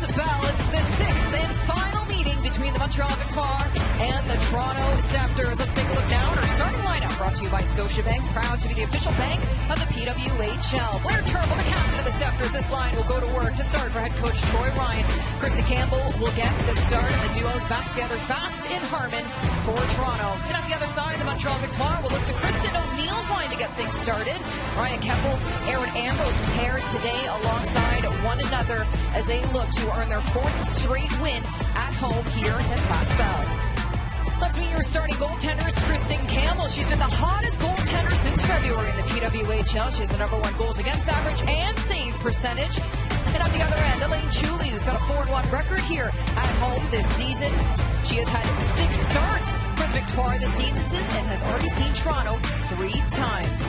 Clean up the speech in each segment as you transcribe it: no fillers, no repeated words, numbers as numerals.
Place Bell. It's the sixth and final meeting between the Montreal Victoire and the Toronto Scepters. Let's take a look now at our starting lineup, brought to you by Scotiabank, proud to be the official bank of the PWHL. Blair Turnbull, the captain of the Scepters. This line will go to work to start for head coach Troy Ryan. Chrissy Campbell will get the start, and the duo's back together fast in Harmon for Toronto. And on the other side, the Montreal Victoire will look to Kristen O'Neill's line to get things started. Ryan Keppel, Aaron Ambrose paired today alongside one another as they look to earn their fourth straight win at home here at Place Bell. Let's meet your starting goaltenders, Kristen Campbell. She's been the hottest goaltender since February in the PWHL. She has the #1 goals against average and save percentage. And on the other end, Elaine Chuli, who's got a 4-1 record here at home this season. She has had 6 starts for the Victoire this season and has already seen Toronto 3 times.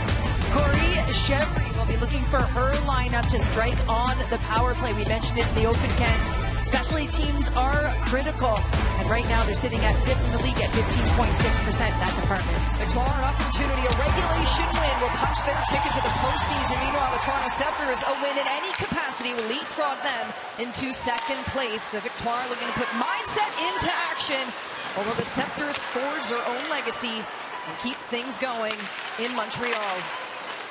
Corey Chevry will be looking for her lineup to strike on the power play. We mentioned it in the open cans. Specialty teams are critical, and right now they're sitting at 5th in the league at 15.6% in that department. Victoire, an opportunity, a regulation win will punch their ticket to the postseason. Meanwhile, the Toronto Scepters, a win in any capacity will leapfrog them into second place. The Victoire looking to put mindset into action, although the Scepters forge their own legacy and keep things going in Montreal.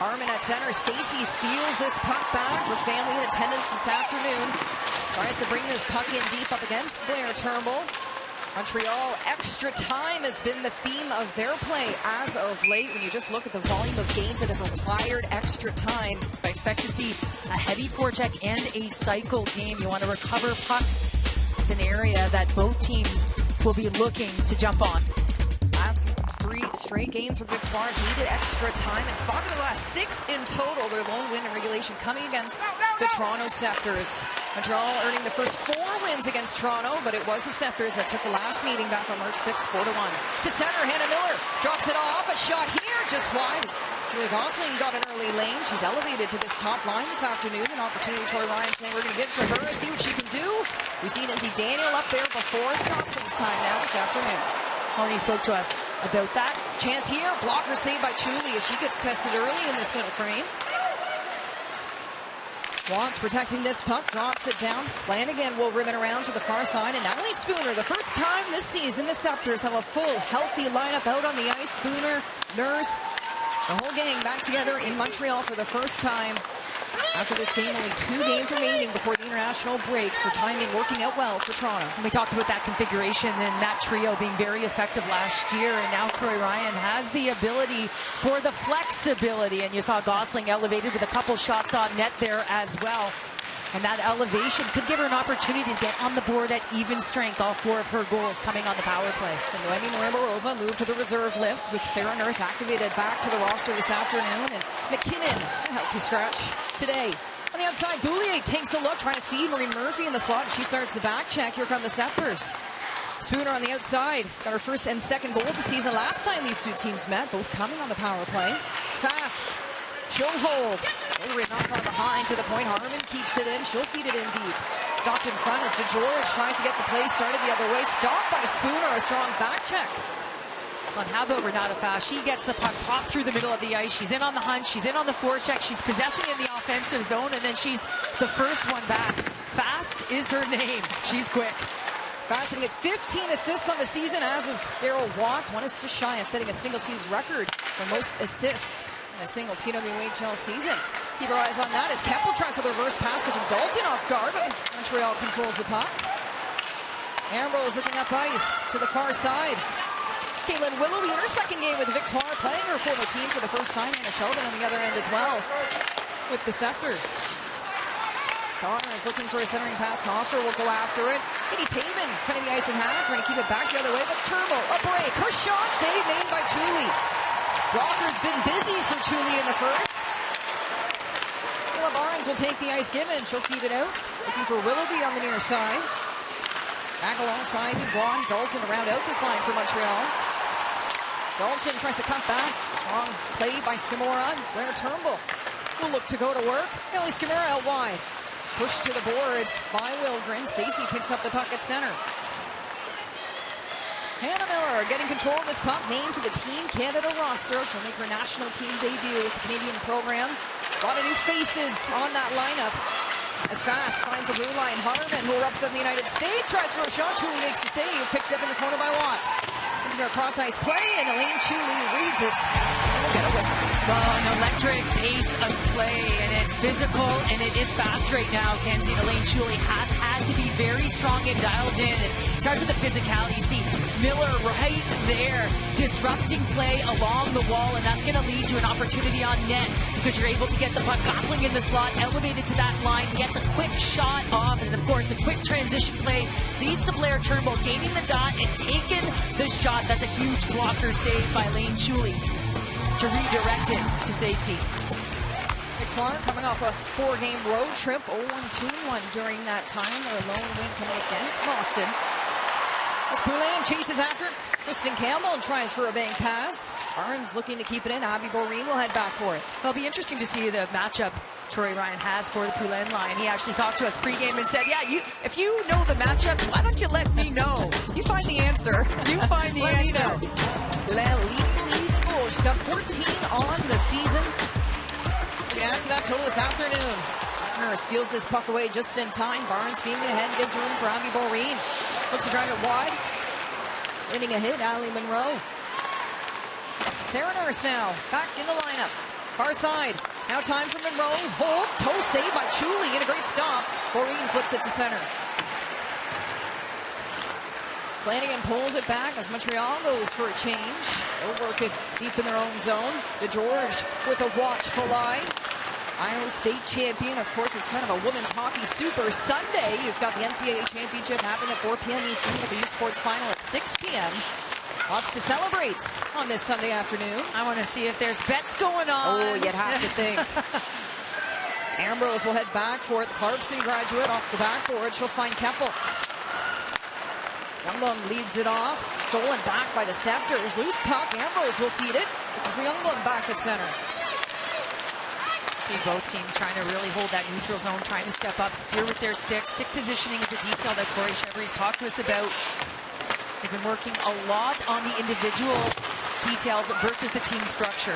Harmon at center. Stacy steals this puck back. Her family in attendance this afternoon. Tries to bring this puck in deep up against Blair Turnbull. Montreal, extra time has been the theme of their play as of late. When you just look at the volume of games that have required extra time. I expect to see a heavy forecheck and a cycle game. You want to recover pucks. It's an area that both teams will be looking to jump on. 3 straight games for Victoire needed extra time, and 5 of the last 6 in total. Their lone win in regulation coming against the Toronto Scepters. Montreal earning the first 4 wins against Toronto, but it was the Scepters that took the last meeting back on March 6th, 4-1. To center, Hannah Miller drops it off. A shot here, just wide. Julie Gosling got an early lane. She's elevated to this top line this afternoon. An opportunity, Troy Ryan saying we're going to give it to her, see what she can do. We've seen Izzy Daniel up there before. It's Gosling's time now this afternoon. Horny spoke to us about that. Chance here, blocker saved by Chuli as she gets tested early in this middle frame. Wants protecting this puck, drops it down. Flanagan will rim it around to the far side, and Natalie Spooner, the first time this season the Scepters have a full, healthy lineup out on the ice. Spooner, Nurse, the whole gang back together in Montreal for the first time. After this game, only 2 games remaining before the international break, so timing working out well for Toronto. And we talked about that configuration and that trio being very effective last year, and now Troy Ryan has the ability for the flexibility, and you saw Gosling elevated with a couple shots on net there as well. And that elevation could give her an opportunity to get on the board at even strength. All 4 of her goals coming on the power play. So Noemi Moromorova moved to the reserve lift with Sarah Nurse activated back to the roster this afternoon. And McKinnon, a healthy scratch today. On the outside, Boulier takes a look, trying to feed Maureen Murphy in the slot. She starts the back check. Here come the Scepters. Spooner on the outside. Got her first and second goal of the season last time these 2 teams met. Both coming on the power play. Fast. She'll hold. Hillary not far behind to the point. Harmon keeps it in. She'll feed it in deep. Stopped in front as DeGeorge tries to get the play started the other way. Stopped by Spooner. A strong back check. Well, how about Renata Fast? She gets the puck popped through the middle of the ice. She's in on the hunt. She's in on the forecheck. She's possessing in the offensive zone, and then she's the first one back. Fast is her name. She's quick. Fast at 15 assists on the season, as is Daryl Watts. 1 assist shy of setting a single-season record for most assists a single PWHL season. Keep our eyes on that as Keppel tries to reverse pass, catching Dalton off guard, but Montreal controls the puck. Ambrose looking up ice to the far side. Caitlin Willoughby in her second game with Victoire, playing her former team for the first time. Anna Sheldon on the other end as well with the Scepters. Connor is looking for a centering pass. Coffer will go after it. Katie Taven cutting the ice in half, trying to keep it back the other way, but Turnbull, a break. Her shot save made by Chuli. Blocker's been busy for Chuli in the first. Kayla Barnes will take the ice given. She'll feed it out. Looking for Willoughby on the near side. Back alongside Dubois. Dalton around out this line for Montreal. Dalton tries to cut back. Strong play by Skimora. Blair Turnbull will look to go to work. Ellie Skimora out wide. Pushed to the boards by Wildgren. Stacey picks up the puck at center. Hannah Miller getting control of this puck, named to the Team Canada roster. She'll make her national team debut with the Canadian program. A lot of new faces on that lineup. As Fast finds a blue line. Harman, who represents the United States, tries for a shot. Chuli makes the save. Picked up in the corner by Watts. Into a cross-ice play, and Elaine Chuli reads it. And we'll get a whistle. Well, an electric pace of play, and it's physical, and it is fast right now. Kenzie and Elaine Chuli has had to be very strong and dialed in. It starts with the physicality. You see Miller right there, disrupting play along the wall, and that's going to lead to an opportunity on net because you're able to get the puck. Gosling in the slot, elevated to that line, gets a quick shot off, and of course a quick transition play leads to Blair Turnbull gaining the dot and taking the shot. That's a huge blocker save by Elaine Chuli to redirect it to safety. Victoire coming off a 4-game road trip, 0-2-1 during that time. Their lone win coming against Boston. As Poulin chases after it, Kristen Campbell tries for a bank pass. Barnes looking to keep it in. Abby Boreen will head back for it. It'll be interesting to see the matchup Troy Ryan has for the Poulin line. He actually talked to us pregame and said, yeah, if you know the matchup, why don't you let me know? You find the answer. You find the answer. Poulin leading the goal. She's got 14 on the season. We add to that total this afternoon. Gardner steals this puck away just in time. Barnes feeding ahead, gives room for Abby Boreen. Looks to drive it wide. Winning a hit, Allie Monroe. Sarah Nurse now back in the lineup. Far side. Now time for Monroe. Holds. Toe save by Chuli. And a great stop. Boreen flips it to center. Flanagan pulls it back as Montreal goes for a change. They'll work it deep in their own zone. DeGeorge with a watchful eye. Iowa State champion. Of course, it's kind of a women's hockey super Sunday. You've got the NCAA championship happening at 4 p.m. Eastern with the U Sports Final at 6 p.m. Lots to celebrate on this Sunday afternoon. I want to see if there's bets going on. Oh, you'd have to think. Ambrose will head back for it. Clarkson graduate off the backboard. She'll find Keppel. Younglund leads it off. Stolen back by the Scepters. Loose puck. Ambrose will feed it. Younglund back at center. See both teams trying to really hold that neutral zone, trying to step up, steer with their sticks. Stick positioning is a detail that Corey Chevry's talked to us about. They've been working a lot on the individual details versus the team structure.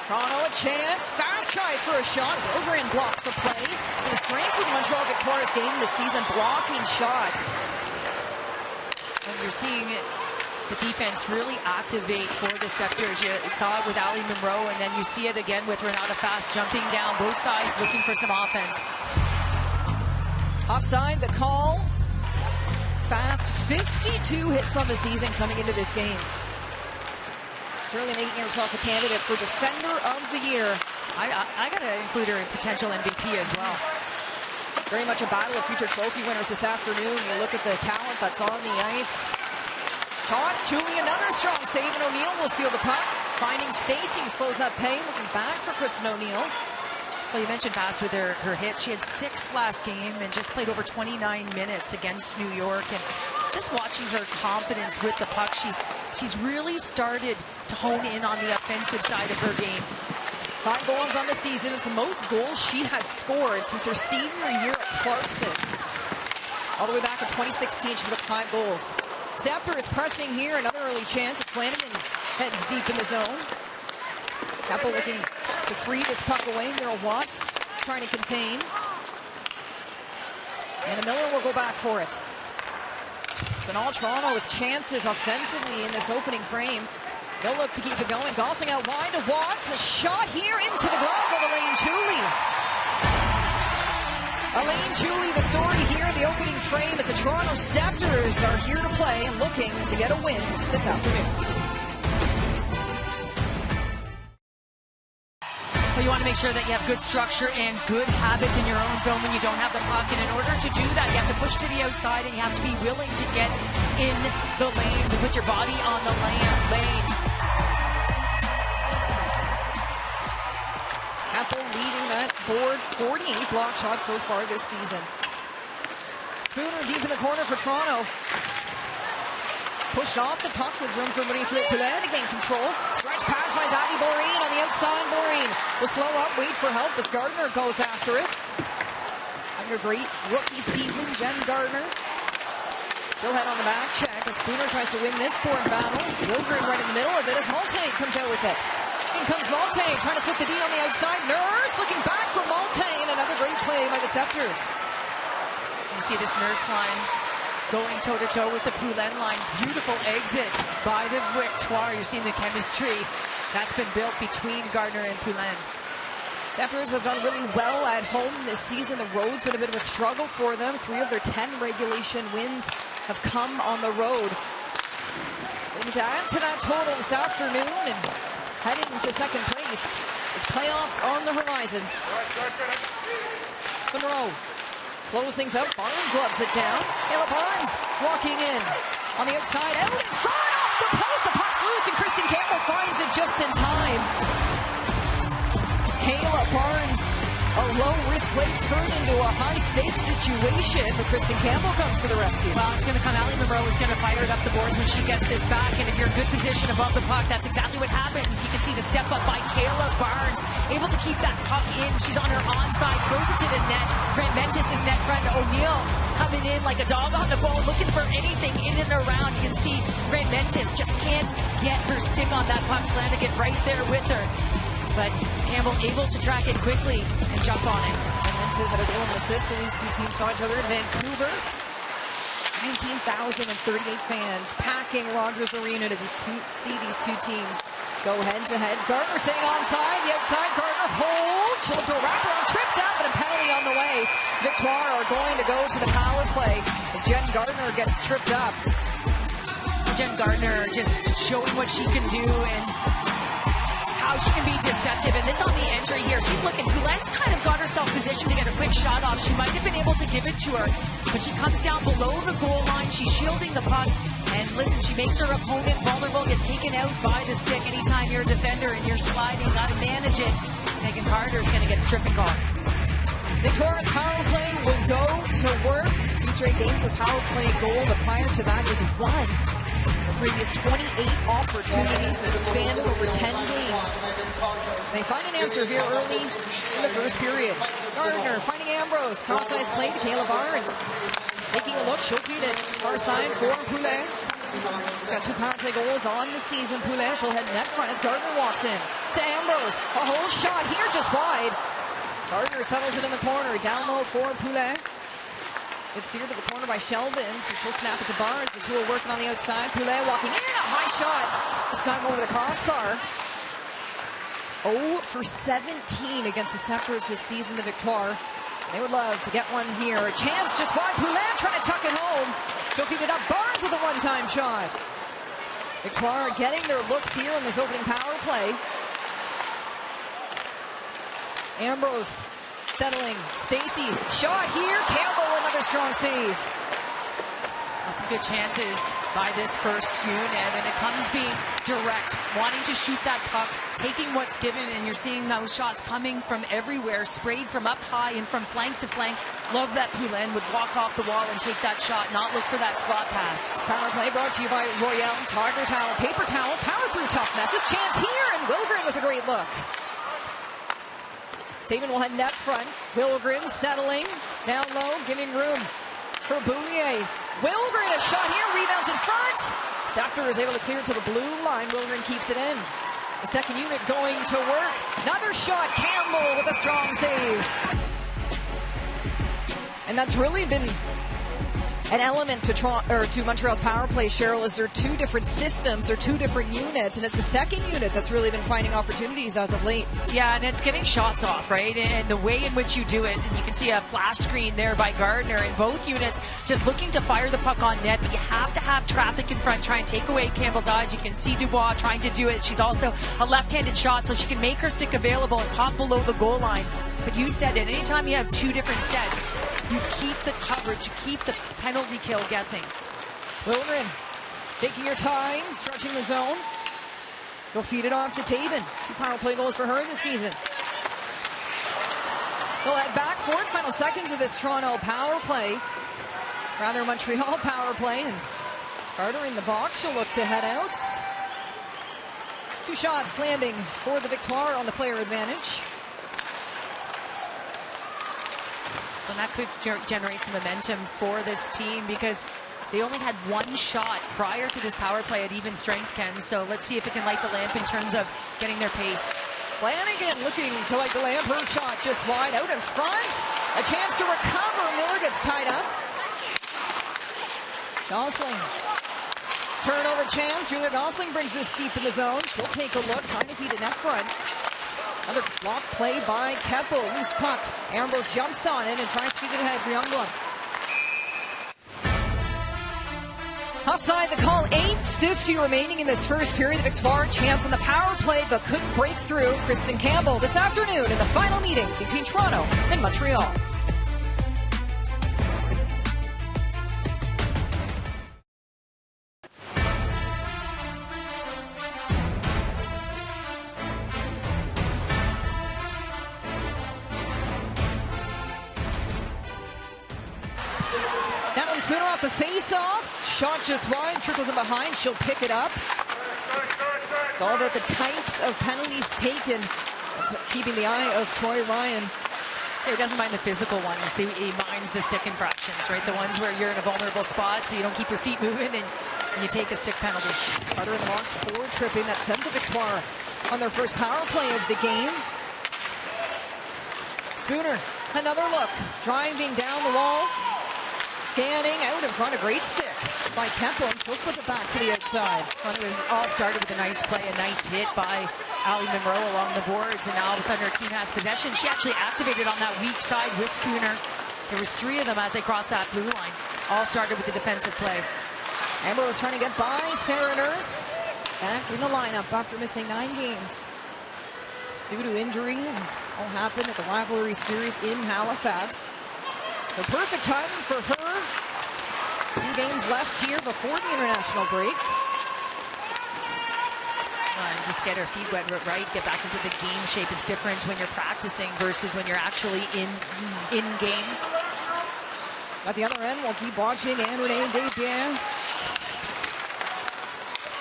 Toronto a chance. Fast tries for a shot. Wilgren blocks the play. And a strength of Montreal Victoria's game this season, blocking shots. And you're seeing the defense really activate for the Scepters. You saw it with Allie Monroe, and then you see it again with Renata Fast jumping down both sides looking for some offense. Offside, the call. Fast 52 hits on the season coming into this game. Certainly making herself a candidate for Defender of the Year. I got to include her in potential MVP as well. Very much a battle of future trophy winners this afternoon. You look at the talent that's on the ice. Shot, Chuli, another strong save, and O'Neill will seal the puck. Finding Stacey, slows up Payne, looking back for Kristen O'Neill. Well, you mentioned Bass with her hits. She had 6 last game and just played over 29 minutes against New York. And just watching her confidence with the puck, she's really started to hone in on the offensive side of her game. 5 goals on the season. It's the most goals she has scored since her senior year at Clarkson. All the way back in 2016, she put up 5 goals. Zapper is pressing here. Another early chance as Flanagan heads deep in the zone. Keppel looking to free this puck away. Daryl Watts trying to contain. And Miller will go back for it. It's been all Toronto with chances offensively in this opening frame. They'll look to keep it going. Gosling out wide to Watts. A shot here into the glove of Elaine Chuli. Elaine Chuli, the story here in the opening frame as the Toronto Scepters are here to play and looking to get a win this afternoon. Well, you want to make sure that you have good structure and good habits in your own zone when you don't have the puck. And in order to do that, you have to push to the outside and you have to be willing to get in the lanes and put your body on the lane. Apple leading that board, 48 block shots so far this season. Spooner deep in the corner for Toronto. Pushed off the puck, gives room for Marie-Philippe Poulin to gain control. Stretch pass finds Abby Boreen on the outside. Boreen will slow up, wait for help as Gardner goes after it. Under great rookie season, Jen Gardner. She'll head on the back check as Spooner tries to win this board battle. Wilgren right in the middle of it as Maltang comes out with it. In comes Malte, trying to split the D on the outside. Nurse looking back for Malte, and another great play by the Scepters. You see this Nurse line going toe-to-toe with the Poulin line. Beautiful exit by the Victoire. You're seeing the chemistry that's been built between Gardner and Poulin. Scepters have done really well at home this season. The road's been a bit of a struggle for them. 3 of their 10 regulation wins have come on the road. Looking to add to that total this afternoon and heading to second place with playoffs on the horizon. Monroe slows things up. Barnes gloves it down. Kayla Barnes walking in on the outside. Out in front off the post. The puck's loose and Kristen Campbell finds it just in time. Kayla Barnes, a low-risk play turned into a high-stakes situation, but Kristen Campbell comes to the rescue. Well, it's going to come. Allie Monroe is going to fire it up the boards when she gets this back, and if you're in good position above the puck, that's exactly what happens. You can see the step up by Kayla Barnes, able to keep that puck in. She's on her onside, throws it to the net. Grant Mentis is net front. O'Neill coming in like a dog on the bone, looking for anything in and around. You can see Grant Mentis just can't get her stick on that puck. Flanagan right there with her. But Campbell able to track it quickly and jump on it. And Mentis had a goal and assist, so these two teams saw each other in Vancouver. 19,038 fans packing Rogers Arena to see these two teams go head-to-head. Gardner sitting onside, the outside. Gardner holds. She'll look to a wraparound, tripped up, and a penalty on the way. Victoire are going to go to the power play as Jen Gardner gets tripped up. Jen Gardner just showing what she can do and how she can be deceptive. And this on the entry here, she's looking. Poulin's kind of got herself positioned to get a quick shot off. She might have been able to give it to her, but she comes down below the goal line. She's shielding the puck. And listen, she makes her opponent vulnerable, gets taken out by the stick. Anytime you're a defender and you're sliding, got to manage it. Megan Carter is going to get a tripping call. Victoria's power play will go to work. 2 straight games of power play goal, but prior to that was 1. The previous 28 opportunities that spanned over 10 games. They find an answer here early in the first period. Gardner finding Ambrose. Cross-ice play to Kayla Barnes. Taking a look, she'll feed it. Far side for Poulet. She's got 2 power play goals on the season. Poulet, she'll head net front as Gardner walks in. To Ambrose. A whole shot here just wide. Gardner settles it in the corner. Down low for Poulet. It's steered to the corner by Sheldon, so she'll snap it to Barnes. The two are working on the outside. Poulet walking in. A high shot. This time over the crossbar. 0 for 17 against the Scepters this season, the Victoire. They would love to get one here. A chance just by Poulet trying to tuck it home. She'll feed it up. Barnes with a one-time shot. Victoire getting their looks here in this opening power play. Ambrose settling. Stacy, shot here. Campbell, another strong save. Some good chances by this first unit, and it comes being direct, wanting to shoot that puck, taking what's given, and you're seeing those shots coming from everywhere, sprayed from up high and from flank to flank. Love that Poulin would walk off the wall and take that shot, not look for that slot pass. This power play brought to you by Royale, Tiger Towel, Paper Towel, power through toughness. It's chance here, and Wilgren with a great look. Taven will head net front. Wilgren settling down low, giving room for Boulier. Wilgren, a shot here, rebounds in front. Scepter is able to clear it to the blue line. Wilgren keeps it in. The second unit going to work. Another shot, Campbell with a strong save. And that's really been an element to Montreal's power play, Cheryl, is there 2 different systems or 2 different units, and it's the second unit that's really been finding opportunities as of late. Yeah, and it's getting shots off, right? And the way in which you do it, and you can see a flash screen there by Gardner, and both units just looking to fire the puck on net, but you have to have traffic in front, try and take away Campbell's eyes. You can see Dubois trying to do it. She's also a left-handed shot, so she can make her stick available and pop below the goal line. But you said it, anytime you have 2 different sets, you keep the coverage, you keep the penalty kill guessing. Wilgren taking your time, stretching the zone. They'll feed it off to Taven. 2 power play goals for her this season. They'll head back for it. Final seconds of this Toronto power play. Rather Montreal power play. And Carter in the box. She'll look to head out. 2 shots landing for the Victoire on the player advantage. And that could generate some momentum for this team, because They only had one shot prior to this power play at even strength, Ken. So let's see if it can light the lamp in terms of getting their pace. Flanagan looking to light the lamp. Her shot just wide out in front. A chance to recover. Miller gets tied up. Gosling. Turnover chance. Julia Gosling brings this deep in the zone. She'll take a look, trying to feed it net front. Another block play by Keppel. Loose puck. Ambrose jumps on it and tries to feed it ahead for Youngblood. Offside the call, 8:50 remaining in this first period. The Victoire chance on the power play but couldn't break through. Kristen Campbell this afternoon in the final meeting between Toronto and Montreal. Spooner off the face-off. Shot just wide, trickles in behind. She'll pick it up. It's all about the types of penalties taken. That's keeping the eye of Troy Ryan. He doesn't mind the physical ones. He minds the stick infractions, right? The ones where you're in a vulnerable spot, so you don't keep your feet moving and you take a stick penalty. Carter in the box, forward tripping. That sent the Victoire on their first power play of the game. Spooner, another look. Driving down the wall. Scanning out in front, a great stick by Keppel. She'll flip it back to the outside. Well, it was all started with a nice play, a nice hit by Ali Monroe along the boards, and now all of a sudden her team has possession. She actually activated on that weak side with Spooner. There was three of them as they crossed that blue line. All started with the defensive play. Ambrose trying to get by Sarah Nurse. Back in the lineup after missing 9 games due to injury, and all happened at the rivalry series in Halifax. The perfect timing for her. 2 games left here before the international break. And just get her feet wet right, get back into the game shape is different when you're practicing versus when you're actually in game. At the other end, we'll keep watching. And Renee Desbiens.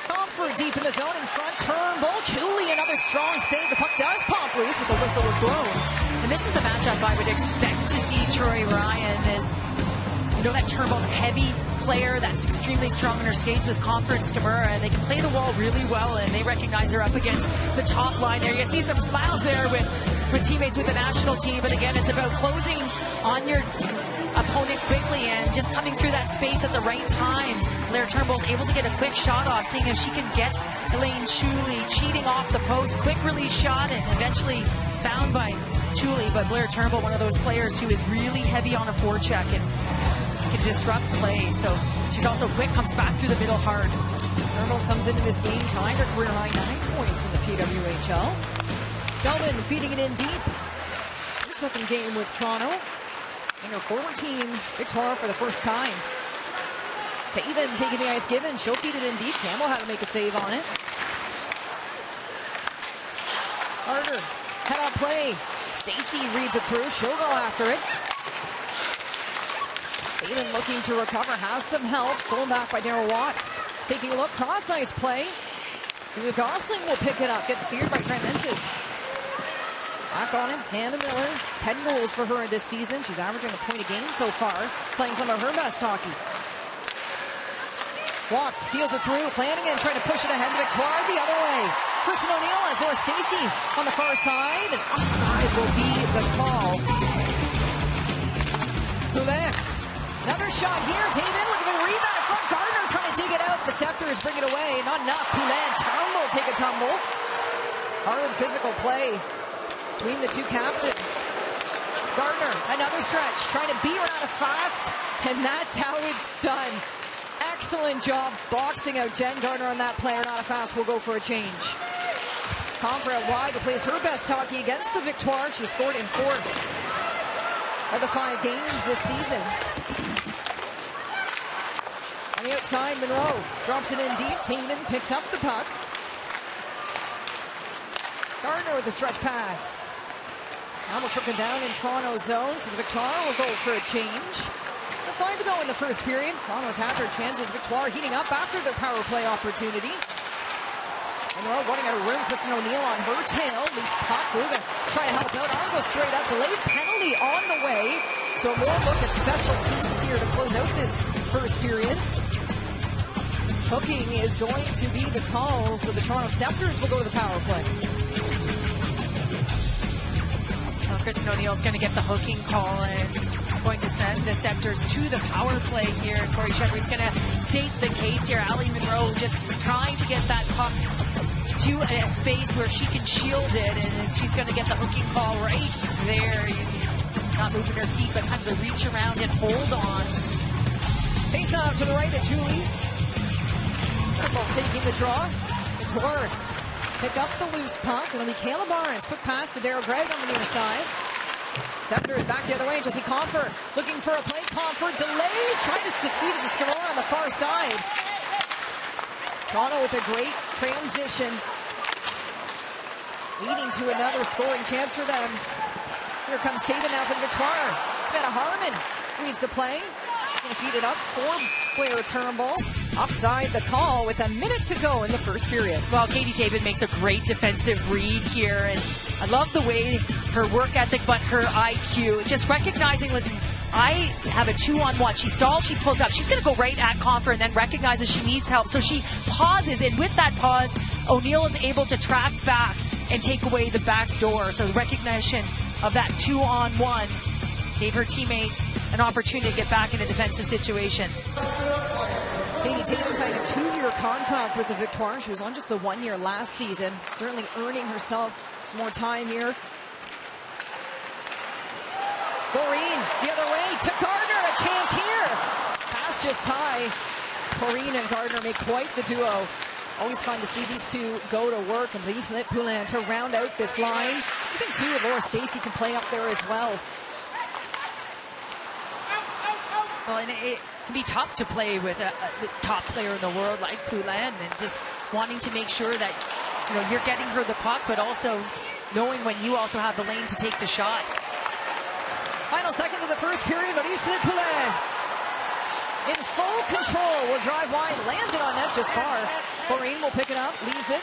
Comfort deep in the zone in front. Turnbull. Julie, another strong save. The puck does pop loose with the whistle was blown. And this is the matchup I would expect to see Troy Ryan as, you know, that Turnbull's heavy player that's extremely strong in her skates with Comfort and Skimura, and they can play the wall really well, and they recognize her up against the top line there. You see some smiles there with teammates with the national team, but again, it's about closing on your opponent quickly and just coming through that space at the right time. Blair Turnbull's able to get a quick shot off, seeing if she can get Elaine Chuli cheating off the post. Quick release shot and eventually found by Chuli, but Blair Turnbull, one of those players who is really heavy on a forecheck and can disrupt play. So she's also quick, comes back through the middle hard. Turnbull comes into this game tying her career high 9 points in the PWHL. Sheldon feeding it in deep. Her second game with Toronto. And her former team, Victoire, for the first time. Taven taking the ice given. She'll feed it in deep. Campbell had to make a save on it. Carter, head on play. Stacy reads it through. She'll go after it. Taven looking to recover. Has some help. Stolen back by Daryl Watts. Taking a look. Cross ice play. Gosling will pick it up. Gets steered by Grant Mentis. Back on him, Hannah Miller, 10 goals for her this season. She's averaging a point a game so far, playing some of her best hockey. Watts steals it through. Flanagan trying to push it ahead to Victoire the other way. Kristen O'Neill has Laura Stacey on the far side. And offside will be the call. Poulet, another shot here. David looking for the rebound in front. Gardner trying to dig it out. The Scepters bring it away. Not enough. Poulet and Turnbull take a tumble. Hard physical play between the two captains. Gardner, another stretch, trying to beat her out of fast, and that's how it's done. Excellent job boxing out Jen Gardner on that play. Not a fast will go for a change. Comfort out wide, who plays her best hockey against the Victoire. She scored in 4 of the 5 games this season. On the outside, Monroe drops it in deep. Taman picks up the puck. Gardner with the stretch pass. Now we're trickling down in Toronto's zone, so the Victoire will go for a change. 5 to go in the first period. Toronto's had their chances. Victoire heating up after their power play opportunity. Monroe running out of room. Kristen O'Neill on her tail. Loose puck. Ruben trying to help out. Arm goes straight up. Delayed penalty on the way. So more look at special teams here to close out this first period. hooking is going to be the call, so the Toronto Scepters will go to the power play. Well, Kristen O'Neill's going to get the hooking call and going to send the Scepters to the power play here. Corey Shedry's going to state the case here. Ali Monroe just trying to get that puck to a space where she can shield it, and she's going to get the hooking call right there. Not moving her feet, but kind of the reach around and hold on. Face off to the right at Julie. Taking the draw. Victoire pick up the loose puck. It'll be Kayla Barnes. Quick pass to Daryl Gregg on the near side. Scepters back the other way. Jesse Comfer looking for a play. Comfer delays, trying to defeat it to Scamora on the far side. Toronto with a great transition, leading to another scoring chance for them. Here comes Taven now for the Victoire. Savannah Harmon leads the play. He's going to feed it up for Claire Turnbull. Offside the call with a minute to go in the first period. Well, Katie Taven makes a great defensive read here, and I love the way her work ethic, but her IQ, just recognizing, listen, I have a 2-on-1. She stalls, she pulls up. She's going to go right at Comfer and then recognizes she needs help. So she pauses, and with that pause, O'Neill is able to track back and take away the back door. So the recognition of that 2-on-1 gave her teammates an opportunity to get back in a defensive situation. Katie Taven signed a 2-year contract with the Victoire. She was on just the 1 year last season. Certainly earning herself more time here. Corrine the other way to Gardner, a chance here. Pass just high. Corrine and Gardner make quite the duo. Always fun to see these two go to work, and Leaflet Poulin to round out this line. I think too, Laura Stacey can play up there as well. Well, and it can be tough to play with a top player in the world like Poulin, and just wanting to make sure that you're getting her the puck, but also knowing when you also have the lane to take the shot. Final second of the first period, Leaflet Poulin in full control, will drive wide, lands it on net just far. Corrine will pick it up, leaves it.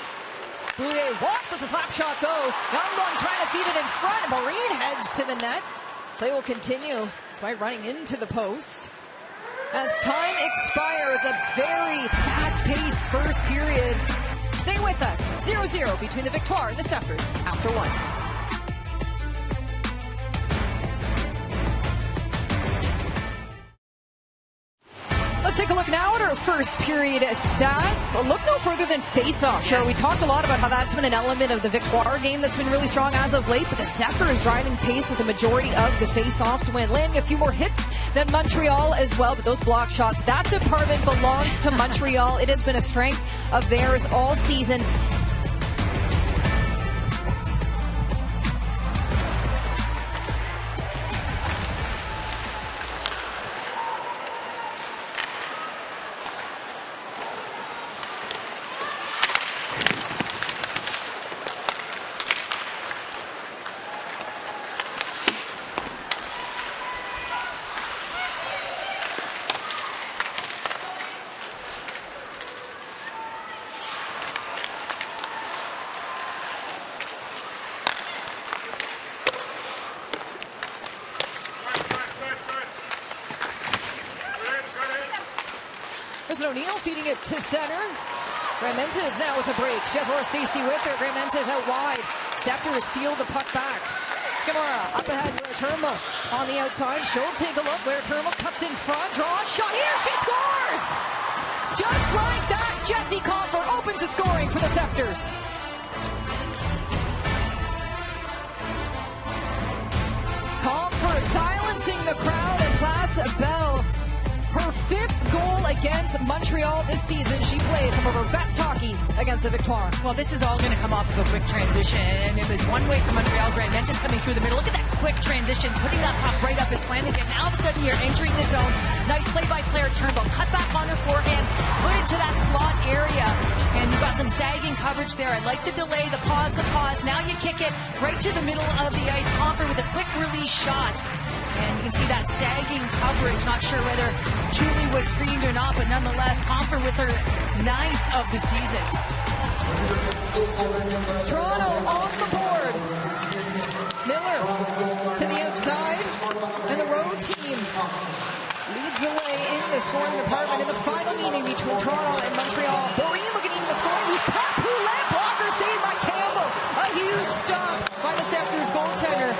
Boulet walks, as a slap shot go. Youngblood trying to feed it in front. Maureen heads to the net. Play will continue. Despite running into the post. As time expires, a very fast-paced first period. Stay with us. 0-0 between the Victoire and the Scepters after one. Let's take a look now at our first period stats. Look no further than face-off. Sure, we talked a lot about how that's been an element of the Victoire game that's been really strong as of late, but the Scepters driving pace with the majority of the face-offs win, landing a few more hits than Montreal as well, but those block shots, that department belongs to Montreal. It has been a strength of theirs all season. O'Neill feeding it to center. Graham-Mentes now with a break. She has Laura Stacey with her. Graham-Mentes out wide. Scepters steal the puck back. Scamora up ahead. Blair Turnbull on the outside. She'll take a look. Blair Turnbull cuts in front. Draws shot here. She scores! Just like that, Jessie Comfer opens the scoring for the Scepters. Comfer silencing the crowd, and Place Bell, her 5th goal against Montreal this season. She plays some of her best hockey against the Victoire. Well, this is all going to come off of a quick transition, and it was one way for Montreal. Graham-Mentes coming through the middle. Look at that quick transition, putting that puck right up his Flanagan. Now all of a sudden you're entering the zone. Nice play by Claire Turnbull. Cut back on her forehand, put it to that slot area, and you've got some sagging coverage there. I like the delay, the pause. Now you kick it right to the middle of the ice. Comfer with a quick release shot. And you can see that sagging coverage. Not sure whether Julie was screened or not, but nonetheless, Comfer with her 9th of the season. Toronto on the board. Miller to the outside. And the road team leads leads the way in the scoring department in the final meeting between Toronto and Montreal. Maureen looking into the scoring. Who's puck? Poulet blocker saved by Campbell. A huge stop by the Scepters goaltender.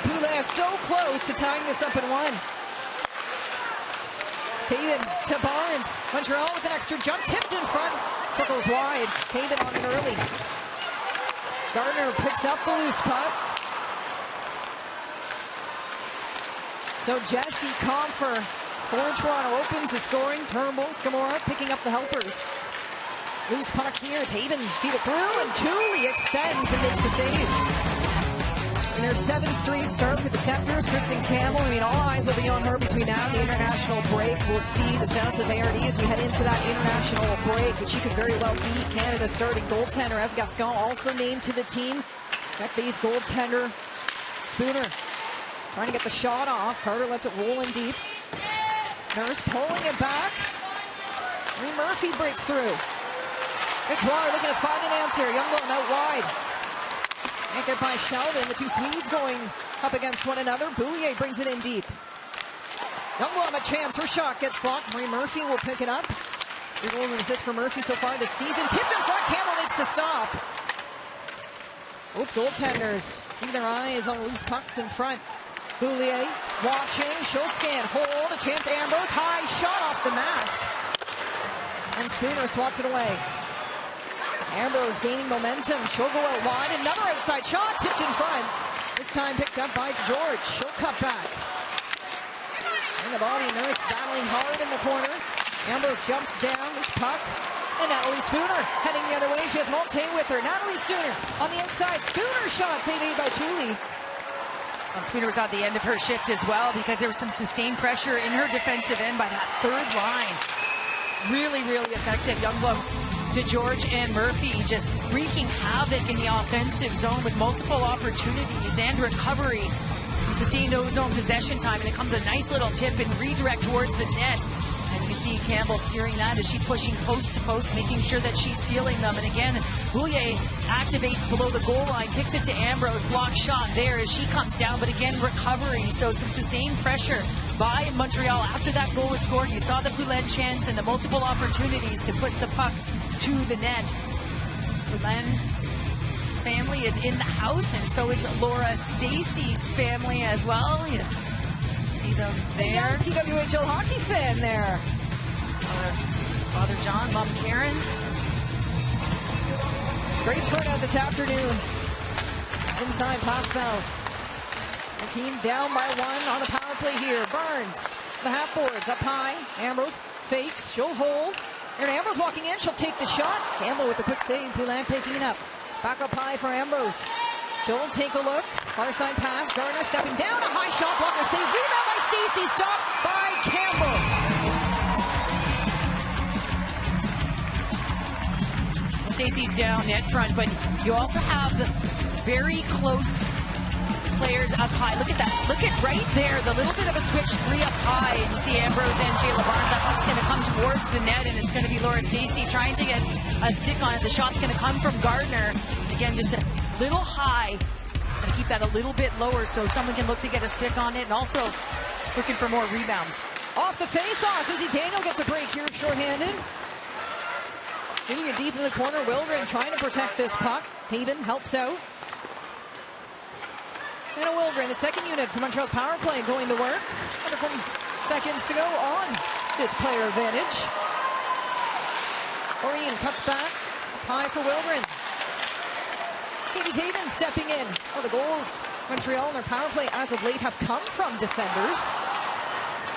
Poulet so close to tying this up at 1. Taven to Barnes. Montreal with an extra jump. Tipped in front. Trickles wide. Taven on it early. Gardner picks up the loose puck. So Jesse Comfer for Toronto opens the scoring. Turnbull, Scamora picking up the helpers. Loose puck here. Taven feed it through, and Cooley extends and makes the save. In their 7th straight start for the Scepters, Kristen Campbell, all eyes will be on her between now and the international break. We'll see the status of ARD as we head into that international break, but she could very well be Canada's starting goaltender. Ev Gascon also named to the team. That base goaltender, Spooner, trying to get the shot off. Carter lets it roll in deep. Nurse pulling it back. Lee Murphy breaks through. Victoire looking to find an answer. Youngblood out wide. Anchored by Sheldon. The two Swedes going up against one another. Boulier brings it in deep. Youngblood a chance. Her shot gets blocked. Marie Murphy will pick it up. 3 goals and assists for Murphy so far this season. Tipped in front. Campbell makes the stop. Both goaltenders keep their eyes on loose pucks in front. Boulier watching. She'll scan. Hold. A chance. Ambrose. High shot off the mask. And Spooner swats it away. Ambrose gaining momentum. She'll go out wide. Another outside shot. Tipped in front. This time picked up by George. She'll cut back. And the body Nurse battling hard in the corner. Ambrose jumps down. This puck. And Natalie Spooner heading the other way. She has Monte with her. Natalie Spooner on the outside. Spooner shot saved by Chuli. And Spooner was at the end of her shift as well because there was some sustained pressure in her defensive end by that third line. Really, really effective. Youngblood, DeGeorge, and Murphy just wreaking havoc in the offensive zone with multiple opportunities and recovery. Some sustained zone possession time, and it comes a nice little tip and redirect towards the net. And you can see Campbell steering that as she's pushing post to post, making sure that she's sealing them. And again, Boulier activates below the goal line, kicks it to Ambrose, block shot there as she comes down, but again, recovery. So some sustained pressure by Montreal after that goal was scored. You saw the Poulin chance and the multiple opportunities to put the puck to the net. Poulin family is in the house, and so is Laura Stacey's family as well. You see them there. PWHL hockey fan there. Father John, Mom Karen. Great turnout this afternoon. Inside Pascal. The team down by 1 on the power play here. Barnes, the half boards up high. Ambrose fakes. She'll hold. And Ambrose walking in. She'll take the shot. Campbell with a quick save. Poulin picking it up. Back up high for Ambrose. She'll take a look. Far side pass. Gardner stepping down. A high shot. Blocker save. Rebound by Stacey. Stopped by Campbell. Stacey's down net front, but you also have the very close players up high. Look at that. Look at right there. The little bit of a switch 3 up high. And you see Ambrose and Jayla Barnes. That puck's going to come towards the net, and it's going to be Laura Stacey trying to get a stick on it. The shot's going to come from Gardner. Again, just a little high. And keep that a little bit lower so someone can look to get a stick on it, and also looking for more rebounds. Off the face-off. Izzy Daniel gets a break here, shorthanded. Getting it deep in the corner. Wildren trying to protect this puck. Haven helps out. And a Wildren, the second unit for Montreal's power play, going to work. Under 20 seconds to go on this player advantage. Oreen cuts back. High for Wildren. Katie Taven stepping in. Oh, the goals Montreal in their power play as of late have come from defenders.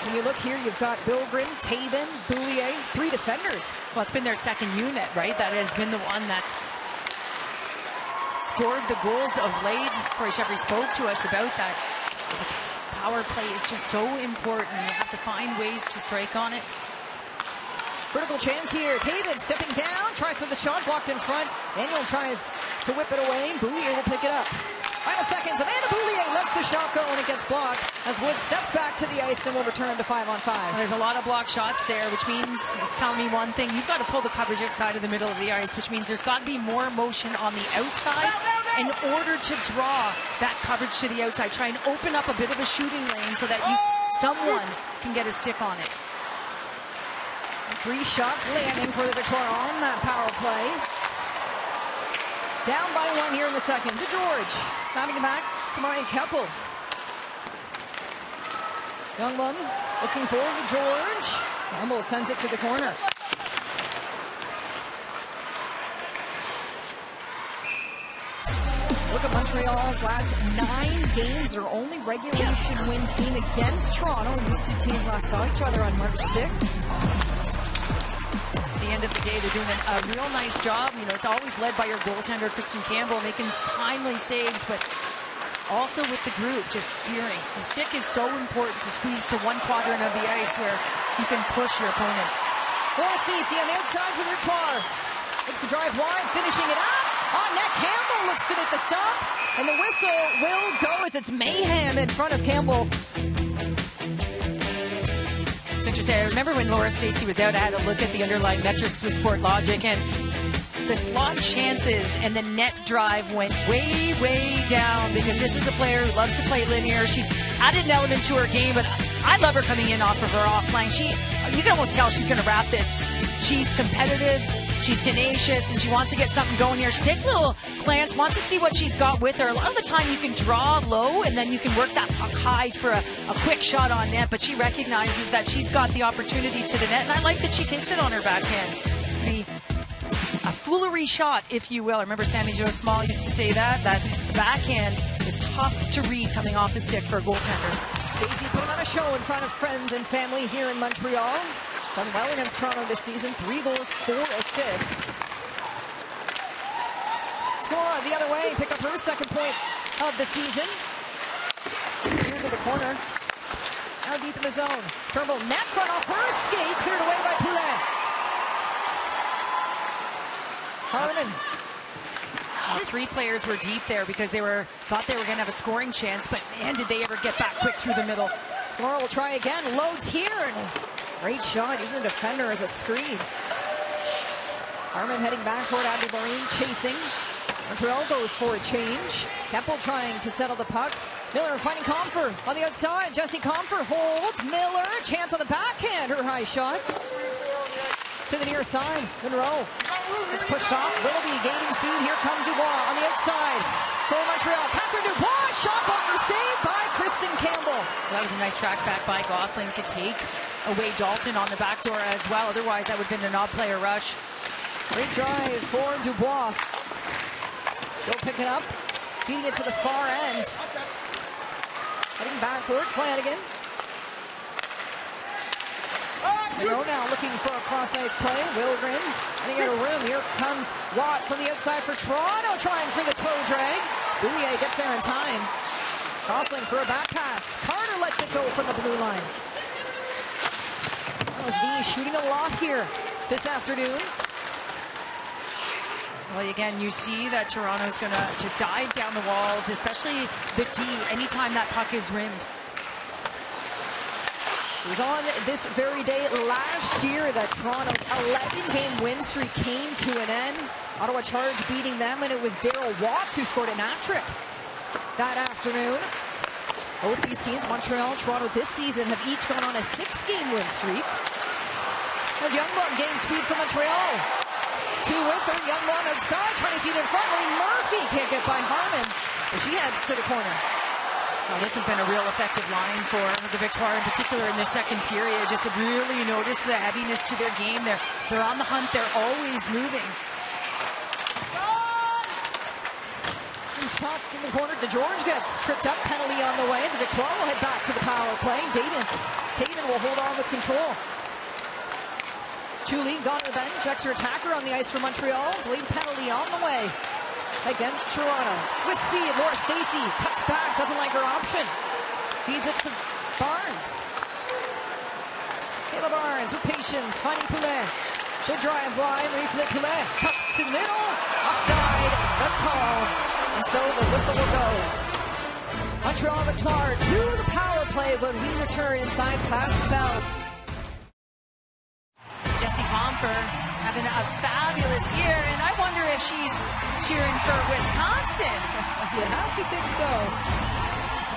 When you look here, you've got Billgren, Taven, Boulier, 3 defenders. Well, it's been their second unit, right? That has been the one that's scored the goals of late. Corey Sheffrey spoke to us about that. The power play is just so important. You have to find ways to strike on it. Critical chance here. Taven stepping down, tries for the shot, blocked in front. Daniel tries to whip it away. Boulier will pick it up. Final seconds. Amanda Boulier lets the shot go and it gets blocked as Wood steps back to the ice and will return to 5-on-5. Well, there's a lot of block shots there, which means it's telling me one thing. You've got to pull the coverage outside of the middle of the ice, which means there's got to be more motion on the outside in order to draw that coverage to the outside. Try and open up a bit of a shooting lane so that you someone can get a stick on it. 3 shots landing for the Victoire on that power play. Down by 1 here in the second to George. Snapping it back to Mariah Keppel. Youngblood looking forward to George. Campbell sends it to the corner. Look at Montreal's last 9 games. Their only regulation win came against Toronto. These 2 teams last saw each other on March 6th. At the end of the day, they're doing a real nice job. You know, it's always led by your goaltender, Kristen Campbell, making timely saves, but also with the group, just steering. The stick is so important to squeeze to one quadrant of the ice where you can push your opponent. Laura Stacey on the outside for the Victoire. Looks to drive wide, finishing it up. On net, Campbell looks to make the stop, and the whistle will go as it's mayhem in front of Campbell. It's interesting. I remember when Laura Stacey was out, I had a look at the underlying metrics with Sportlogic, and the slot chances and the net drive went way, way down because this is a player who loves to play linear. She's added an element to her game, but I love her coming in off of her offline. You can almost tell she's going to wrap this. She's competitive. She's tenacious, and she wants to get something going here. She takes a little glance, wants to see what she's got with her. A lot of the time you can draw low, and then you can work that puck high for a quick shot on net, but she recognizes that she's got the opportunity to the net, and I like that she takes it on her backhand. A foolery shot, if you will. I remember Sammy Jo Small used to say that backhand is tough to read coming off the stick for a goaltender. Stacey putting on a show in front of friends and family here in Montreal. Done well against Toronto this season. 3 goals, 4 assists. Score the other way. Pick up her second point of the season. Here to the corner. Now deep in the zone. Turnbull net front off her skate. Cleared away by Poulet. Harmon. 3 players were deep there because thought they were going to have a scoring chance, but man, did they ever get back quick through the middle. Score will try again. Loads here. And great shot, using the defender as a screen. Harmon heading back toward Abby Marine, chasing. Montreal goes for a change. Keppel trying to settle the puck. Miller finding Comfer on the outside. Jesse Comfer holds. Miller, chance on the backhand. Her high shot. To the near side. Monroe is pushed off. Willoughby gaining speed. Here comes Dubois on the outside for Montreal. Catherine Dubois, shot blocker saved by Kristen Campbell. That was a nice track back by Gosling to take away Dalton on the back door as well. Otherwise, that would have been an odd player rush. Great drive for Dubois. Go pick it up. Feeding it to the far end. Heading backward. Flanagan. Monroe now looking for a cross-ice play. Wilgren running out of room. Here comes Watts on the outside for Toronto, trying for the toe drag. Bouillet gets there in time. Gosling for a back pass. Carter lets it go from the blue line. D shooting a lot here this afternoon. Well, again, you see that Toronto's going to dive down the walls, especially the D, anytime that puck is rimmed. It was on this very day last year that Toronto's 11-game win streak came to an end. Ottawa Charge beating them, and it was Daryl Watts who scored an hat-trick that afternoon. Both these teams, Montreal and Toronto, this season have each gone on a 6-game win streak. As Youngblood gains speed from Montreal. 2 with her. Youngblood outside, trying to feed in front. Marie Murphy can't get by Harmon, but she heads to the corner. Well, this has been a real effective line for the Victoire, in particular in the second period. Just to really notice the heaviness to their game. They're on the hunt. They're always moving. Puck in the corner. DeGeorge gets tripped up. Penalty on the way. The Victoire will head back to the power play. Tatum will hold on with control. Chuli gone to the bench. Extra attacker on the ice for Montreal. Delayed penalty on the way against Toronto. With speed, Laura Stacey cuts back, doesn't like her option. Feeds it to Barnes. Kayla Barnes with patience, finding Poulet. She'll drive wide, ready for the Poulet. Cuts to the middle, offside, the call. And so the whistle will go. Montreal Victoire to the power play when we return inside past the bell. Jesse Comfer having a fabulous year, and I wonder if she's cheering for Wisconsin. You have to think so.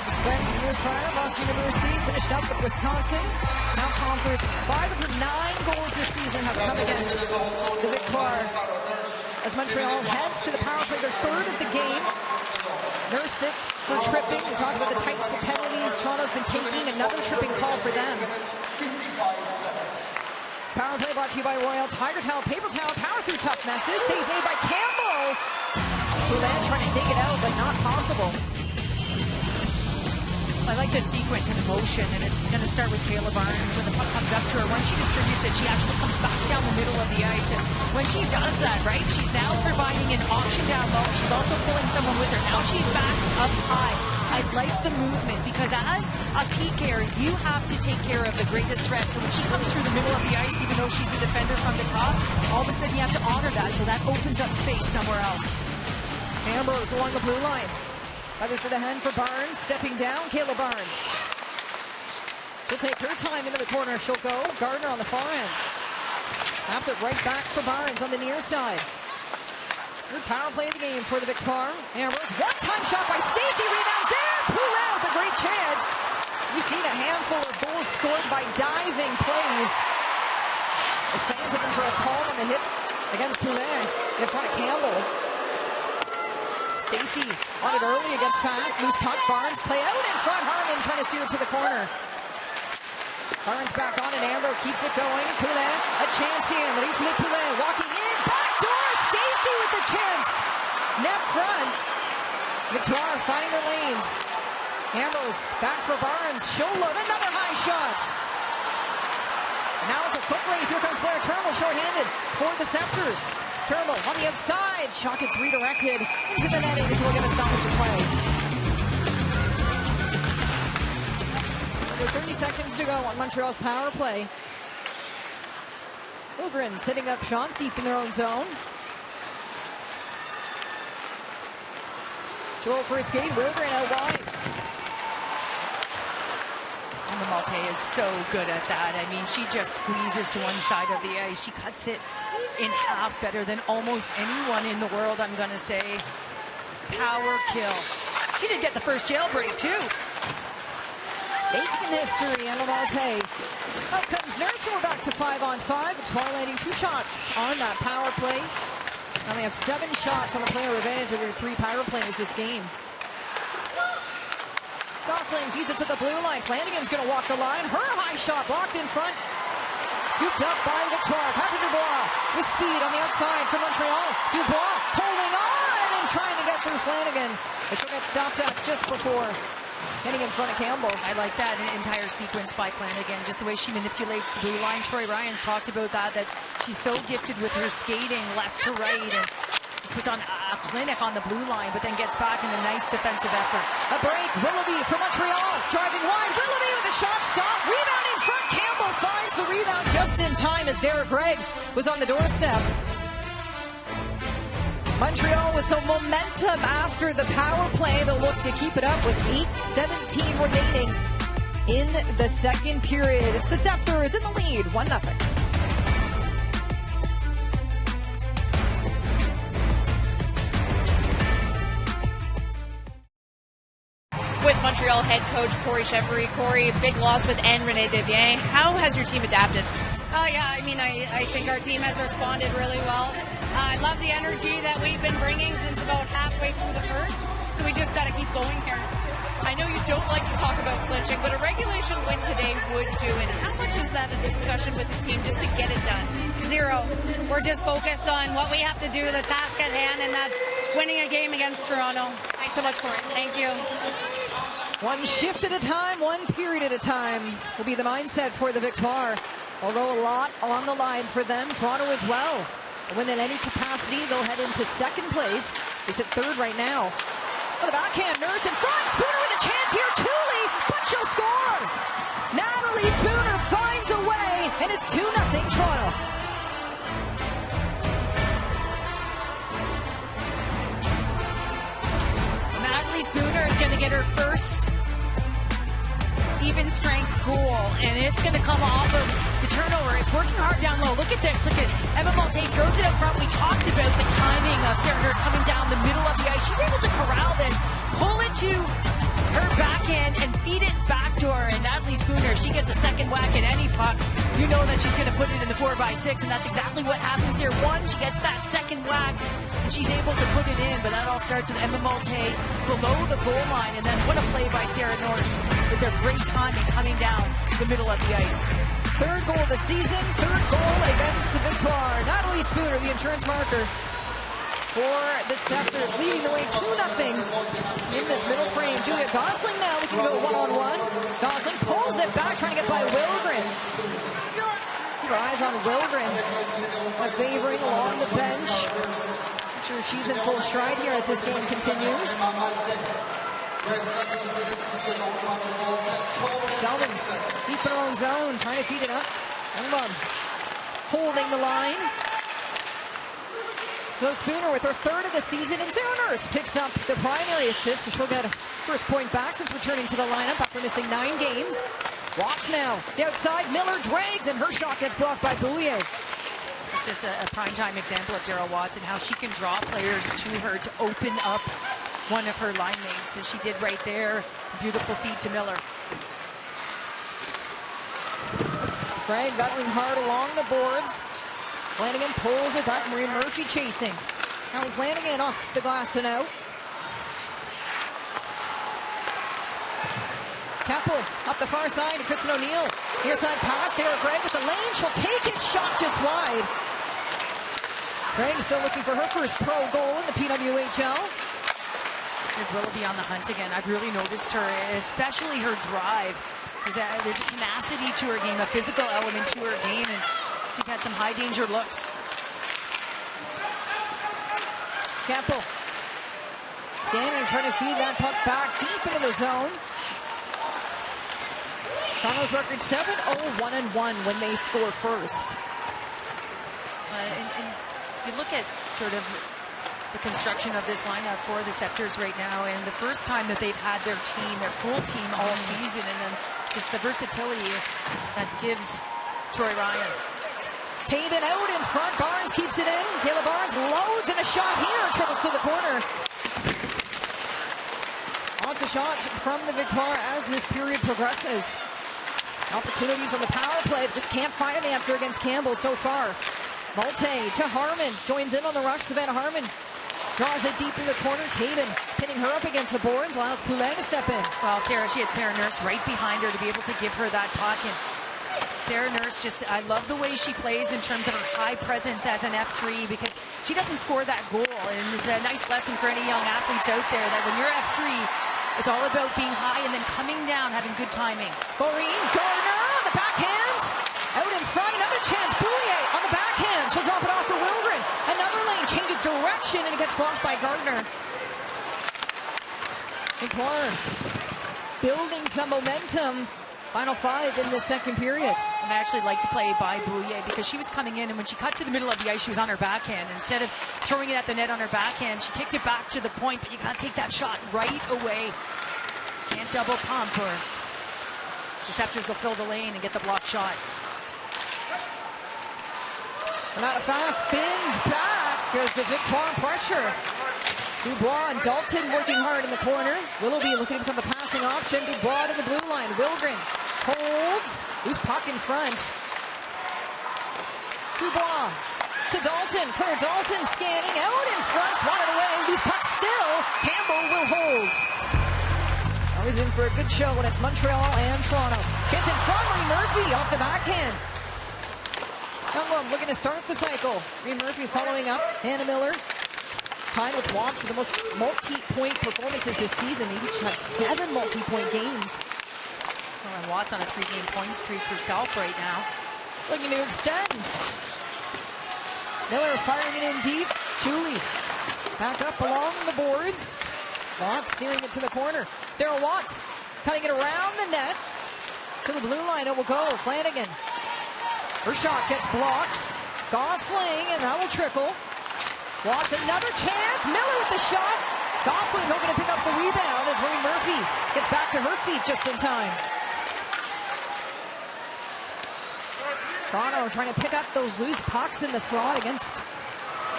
Scepters when years prior, Boston University finished up with Wisconsin. Now conference 5 of her 9 goals this season have come against the Victoire. As Montreal heads to the power play, their third of the game. Nurse sits for tripping. We talked about the types of penalties Toronto's been taking. Another tripping call for them. Power play brought to you by Royal Tiger Towel, Paper Towel, power through tough messes. Save made by Campbell. Poulin trying to dig it out, but not possible. I like the sequence and motion, and it's going to start with Kayla Barnes. When the puck comes up to her, when she distributes it, she actually comes back down the middle of the ice. And when she does that, right, she's now providing an option down low. She's also pulling someone with her. Now she's back up high. I like the movement because as a PKer, you have to take care of the greatest threat. So when she comes through the middle of the ice, even though she's a defender from the top, all of a sudden you have to honor that. So that opens up space somewhere else. Ambrose along the blue line. Others to the hand for Barnes. Stepping down, Kayla Barnes. She'll take her time into the corner. She'll go. Gardner on the far end. Snaps it right back for Barnes on the near side. Good power play of the game for the Victoire. Ambrose, one-time shot by Stacey. Rebounds there. Poulin with a great chance. You've seen a handful of goals scored by diving plays. As fans looking for a call on the hit against Poulin in front of Campbell. Stacey on it early against Fast. Loose puck. Barnes play out in front. Harmon trying to steer it to the corner. Barnes back on and Ambrose keeps it going. Poulin, a chance in. Marie-Philippe Poulin walking in. Back door. Stacey with the chance. Net front. Victoire finding the lanes. Ambrose back for Barnes. She'll load another high shot. And now it's a foot race. Here comes Blair Turnbull shorthanded for the Scepters. Turnbull on the outside. Shot gets redirected into the netting. So we'll get a stoppage of play. Under 30 seconds to go on Montreal's power play. Ilgren setting up shot deep in their own zone. Joel for a skate. Ilgren out wide. And the Malte is so good at that. I mean, she just squeezes to one side of the ice. She cuts it in half better than almost anyone in the world, I'm going to say. Power kill. She did get the first jailbreak, too. Making history, Emma Malte. Out comes Nurse, and we're back to 5-on-5. Victoire landing 2 shots on that power play. Now they have 7 shots on the player advantage over 3 power plays this game. Gosling feeds it to the blue line. Flanagan's going to walk the line. Her high shot blocked in front. Scooped up by Victoire. Patrick Dubois with speed on the outside for Montreal. Dubois holding on and trying to get through Flanagan. But she'll get stopped up just before getting in front of Campbell. I like that entire sequence by Flanagan. Just the way she manipulates the blue line. Troy Ryan's talked about that she's so gifted with her skating left to right. And just puts on a clinic on the blue line, but then gets back in a nice defensive effort. A break. Willoughby for Montreal. Driving wide. Willoughby with a shot stop. Rebound in front. Campbell finds the rebound just in time as Derek Gregg was on the doorstep. Montreal with some momentum after the power play. They'll look to keep it up with 8:17 remaining in the second period. It's the Scepters in the lead, 1-0. With Montreal head coach Corey Chevery. Corey, big loss with René Desbiens. How has your team adapted? I think our team has responded really well. I love the energy that we've been bringing since about halfway through the first, so we just got to keep going here. I know you don't like to talk about clinching, but a regulation win today would do it. How much is that a discussion with the team just to get it done? 0. We're just focused on what we have to do, the task at hand, and that's winning a game against Toronto. Thanks so much, Corey. Thank you. One shift at a time, one period at a time will be the mindset for the Victoire. Although a lot on the line for them, Toronto as well. A win in any capacity, they'll head into second place. They sit third right now. On the backhand, Nurse in front. Spooner with a chance here. Tooley, but she'll score. Natalie Spooner finds a way, and it's 2-0 Toronto. Natalie Spooner is going to get her first even strength goal, and it's going to come off of the turnover. It's working hard down low. Look at this. Look at Emma Malte throws it up front. We talked about the timing of Sarah Nurse coming down the middle of the ice. She's able to corral this, pull it to her backhand and feed it backdoor. And Natalie Spooner, she gets a second whack at any puck. You know that she's going to put it in the 4x6, and that's exactly what happens here. One, she gets that second whack, and she's able to put it in. But that all starts with Emma Malte below the goal line, and then what a play by Sarah Norse with their great timing coming down the middle of the ice. Third goal of the season, third goal against the Victoire. Natalie Spooner, the insurance marker for the Scepters, leading the way 2-0 in this middle frame. Julia Gosling now looking to go one-on-one. Gosling pulls it back, trying to get by Wilgren. Keep our eyes on Wilgren, favoring along the bench. Not sure she's in full stride here as this game continues. Delvins deep in her own zone, trying to feed it up. Youngblood holding the line. So Spooner with her third of the season, and Sarah Nurse picks up the primary assist, so she'll get a first point back since returning to the lineup after missing 9 games. Watts now, the outside, Miller drags, and her shot gets blocked by Boulier. It's just a primetime example of Daryl Watts and how she can draw players to her to open up one of her line mates, as she did right there. Beautiful feed to Miller. Craig battling hard along the boards. Flanagan pulls it back. Maureen Murphy chasing. Allie Flanagan off the glass and out. Keppel up the far side to Kristen O'Neill. Near side pass to Eric Craig with the lane. She'll take it. Shot just wide. Craig still looking for her first pro goal in the PWHL. Here's Willoughby on the hunt again. I've really noticed her, especially her drive. There's a tenacity to her game, a physical element to her game, and she's had some high danger looks. Campbell scanning, trying to feed that puck back deep into the zone. Toronto's record 7-0-1-1 when they score first. And you look at sort of the construction of this lineup for the Scepters right now, and the first time that they've had their team, their full team all season, and then just the versatility that gives Troy Ryan. Taven out in front, Barnes keeps it in. Kayla Barnes loads, and a shot here, triples to the corner. Lots of shots from the Victoire as this period progresses. Opportunities on the power play, just can't find an answer against Campbell so far. Malte to Harmon, joins in on the rush. Savannah Harmon draws it deep in the corner. Taven pinning her up against the boards, allows Poulin to step in. Well, she had Sarah Nurse right behind her to be able to give her that puck. And Sarah Nurse, I love the way she plays in terms of her high presence as an F3, because she doesn't score that goal. And it's a nice lesson for any young athletes out there that when you're F3, it's all about being high and then coming down, having good timing. Maureen Gardner on the backhand. Out in front, another chance. Boulier on the backhand. She'll drop it off for Wilgren. Another lane changes direction, and it gets blocked by Gardner. Victoire building some momentum. Final 5 in the second period. And I actually like the play by Boulier, because she was coming in, and when she cut to the middle of the ice, she was on her backhand. Instead of throwing it at the net on her backhand, she kicked it back to the point, but you got to take that shot right away. Can't double pump, or the Scepters will fill the lane and get the block shot. Not fast, spins back as the Victoire pressure. Dubois and Dalton working hard in the corner. Willoughby looking for the passing option. Dubois to the blue line. Wilgren holds. Loose puck in front. Dubois to Dalton. Claire Dalton scanning out in front. Swatted away. Loose puck still. Campbell will hold. Always in for a good show when it's Montreal and Toronto. Gets in front. Marie Murphy off the backhand. Youngblood looking to start the cycle. Marie Murphy following up. Hannah Miller tied with Watts for the most multi-point performances this season. Maybe she's had 7 multi-point games. Well, and Watts on a 3-game point streak herself right now. Looking to extend. Miller firing it in deep. Julie back up along the boards. Watts steering it to the corner. Daryl Watts cutting it around the net. To the blue line it will go. Flanagan. Her shot gets blocked. Gosling, and that will trickle. Watts, another chance. Miller with the shot. Gosling hoping to pick up the rebound as Marie Murphy gets back to her feet just in time. Toronto trying to pick up those loose pucks in the slot against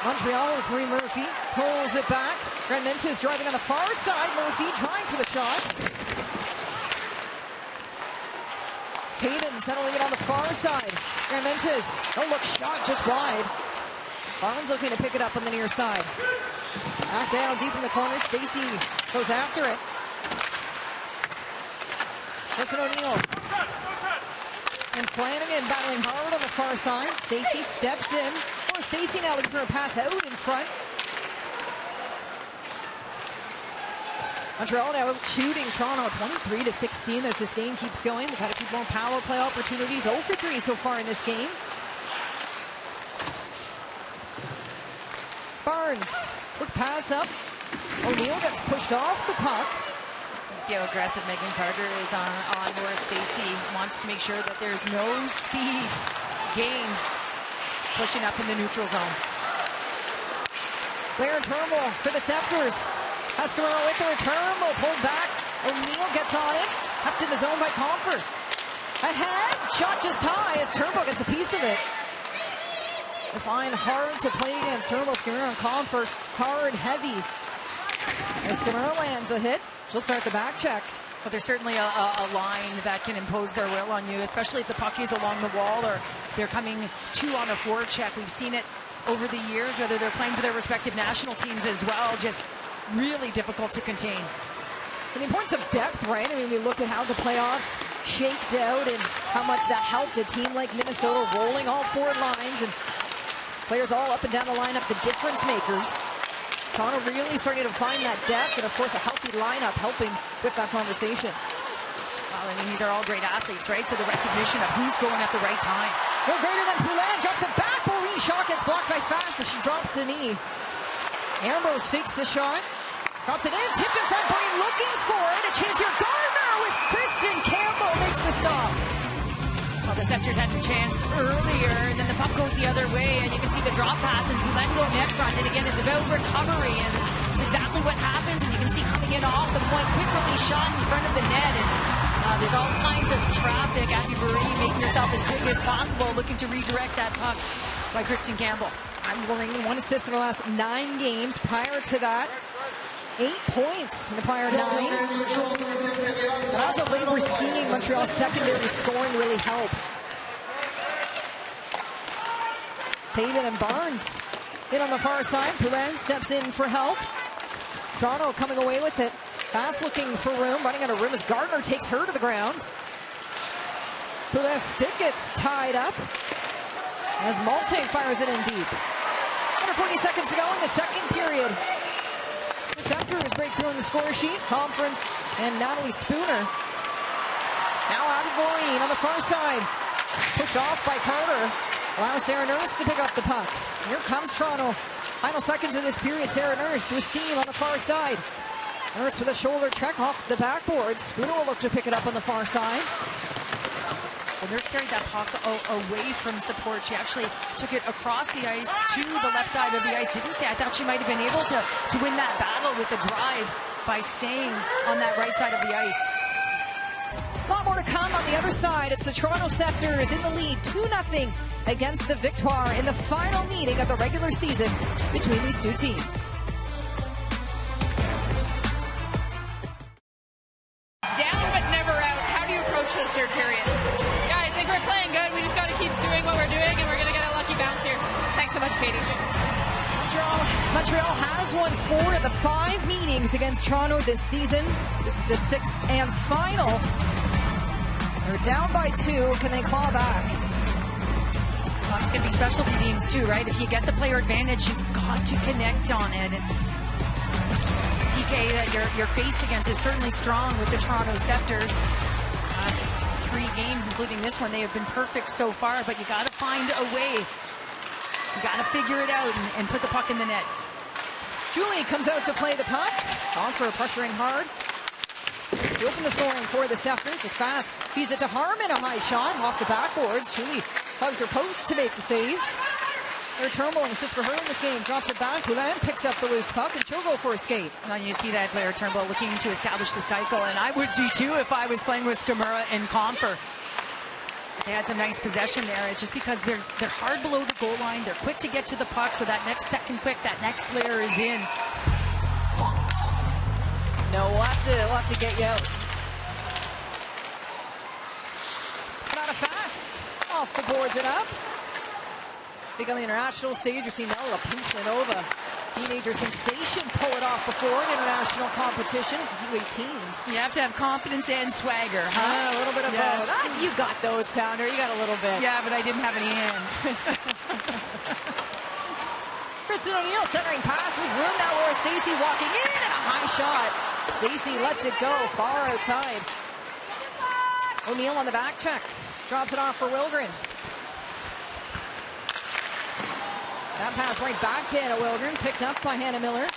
Montreal as Marie Murphy pulls it back. Grant Mintis driving on the far side. Murphy trying for the shot. Barnes settling it on the far side. Ramontes, oh look, shot just wide. Barnes looking to pick it up on the near side. Back down deep in the corner. Stacey goes after it. Kristen O'Neill. And Flanagan battling hard on the far side. Stacey steps in. Oh, Stacey now looking for a pass out in front. Montreal now shooting Toronto 23-16 as this game keeps going. They've had a few more power play opportunities. 0 for 3 so far in this game. Barnes, quick pass up. O'Neill gets pushed off the puck. You see how aggressive Megan Carter is on Laura Stacey. Wants to make sure that there's no speed gained pushing up in the neutral zone. Blair Turnbull for the Scepters. Escamilla with the return, will pull back. O'Neill gets on it. Kept in the zone by Comfort. Ahead, shot just high as Turnbull gets a piece of it. This line hard to play against. Turnbull, Escamilla, and Comfort. Hard, heavy. Escamilla lands a hit. She'll start the back check. But there's certainly a line that can impose their will on you, especially if the puck is along the wall or they're coming two on a forecheck. We've seen it over the years, whether they're playing for their respective national teams as well. Just really difficult to contain. And the importance of depth, right? I mean, we look at how the playoffs shaked out and how much that helped a team like Minnesota rolling all four lines and players all up and down the lineup, the difference makers. Toronto really starting to find that depth and, of course, a healthy lineup helping with that conversation. Well, I mean, these are all great athletes, right? So the recognition of who's going at the right time. No greater than Poulin, drops it back. Maureen Shaw gets blocked by Fast as she drops the knee. Ambrose fakes the shot. Drops it in, tipped in front, Breen looking for it. A chance here, Gardner with Kristen Campbell makes the stop. Well, the Scepters had a chance earlier, and then the puck goes the other way, and you can see the drop pass, and Poulin go net front, and again, it's about recovery, and it's exactly what happens, and you can see coming in off the point, quick release shot in front of the net, and there's all kinds of traffic. Abby Marie making herself as big as possible, looking to redirect that puck by Kristen Campbell. Ring, 1 assist in the last 9 games. Prior to that, 8 points in the prior 9. But as of late, we're seeing Montreal's secondary scoring really help. Taven and Barnes in on the far side. Poulin steps in for help. Toronto coming away with it. Fast looking for room, running out of room as Gardner takes her to the ground. Poulin's stick gets tied up as Malte fires it in deep. Under 40 seconds to go in the second period. The Scepters break through on the score sheet. Conference and Natalie Spooner. Now Abby Maureen on the far side. Pushed off by Carter. Allows Sarah Nurse to pick up the puck. Here comes Toronto. Final seconds in this period. Sarah Nurse with steam on the far side. Nurse with a shoulder check off the backboard. Spooner will look to pick it up on the far side. Well, Nurse carried that puck away from support. She actually took it across the ice to the left side of the ice. Didn't stay. I thought she might have been able to win that battle with a drive by staying on that right side of the ice. A lot more to come on the other side. It's the Toronto Scepters in the lead 2-0 against the Victoire in the final meeting of the regular season between these two teams. Down but never out. How do you approach this third period? Yeah, I think we're playing good. We just got to keep doing what we're doing, and we're going to get a lucky bounce here. Thanks so much, Katie. Montreal has won 4 of the 5 meetings against Toronto this season. This is the 6th and final. They're down by 2. Can they claw back? Well, it's going to be specialty teams too, right? If you get the player advantage, you've got to connect on it. And PK that you're faced against is certainly strong with the Toronto Scepters. Last 3 games, including this one, they have been perfect so far, but you got to find a way. You got to figure it out and put the puck in the net. Julie comes out to play the puck. On for pressuring hard. To open the scoring for the Scepters is Fast. Feeds it to Harmon, a high shot off the backboards. Julie hugs her post to make the save. Their Turnbull and assist for her in this game. Drops it back. Poulin picks up the loose puck and she'll go for a skate. Now you see that player Turnbull looking to establish the cycle, and I would do too if I was playing with Skamura and Comfer. They had some nice possession there. It's just because they're hard below the goal line. They're quick to get to the puck, so that next second quick, that next layer is in. No, we'll have to get you out. Not a foul. Randolph boards it up. I think on the international stage, you've seen Ella Pushlanova, teenager sensation, pull it off before an international competition. U18s. You have to have confidence and swagger, huh? A little bit of both. You got those, Pounder. You got a little bit. Yeah, but I didn't have any hands. Kristen O'Neill centering pass with room now. Laura Stacey walking in and a high shot. Stacey lets it go far outside. O'Neill on the back check. Drops it off for Wilgren. That pass right back to Anna Wilgren, picked up by Hannah Miller.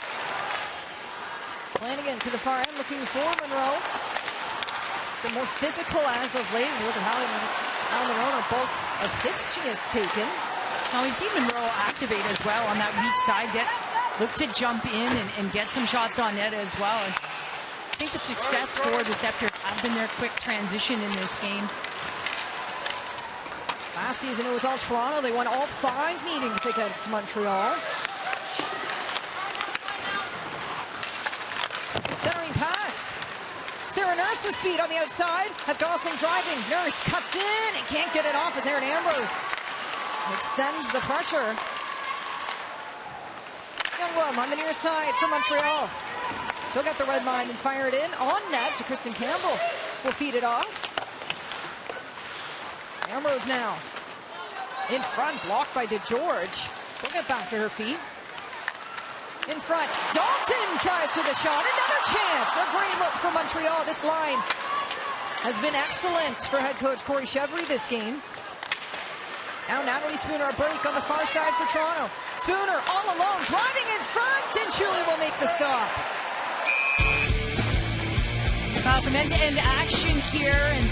Flanagan to the far end, looking for Monroe. Been more physical as of late. Look at how Monroe, both of hits she has taken. Well, we've seen Monroe activate as well on that weak side, look to jump in and get some shots on net as well. And I think the success for the Scepters have been their quick transition in this game. Last season it was all Toronto. They won all 5 meetings against Montreal. Centering pass. Sarah Nurse with speed on the outside. Has Gosling driving. Nurse cuts in and can't get it off as Erin Ambrose extends the pressure. Youngblom on the near side for Montreal. She'll get the red line and fire it in on net to Kristen Campbell. Will feed it off. Ambrose now in front, blocked by DeGeorge. She'll get back to her feet. In front, Dalton tries for the shot. Another chance. A great look for Montreal. This line has been excellent for head coach Corey Chevry this game. Now Natalie Spooner a break on the far side for Toronto. Spooner all alone, driving in front, and Julie will make the stop. Some end-to-end action here, and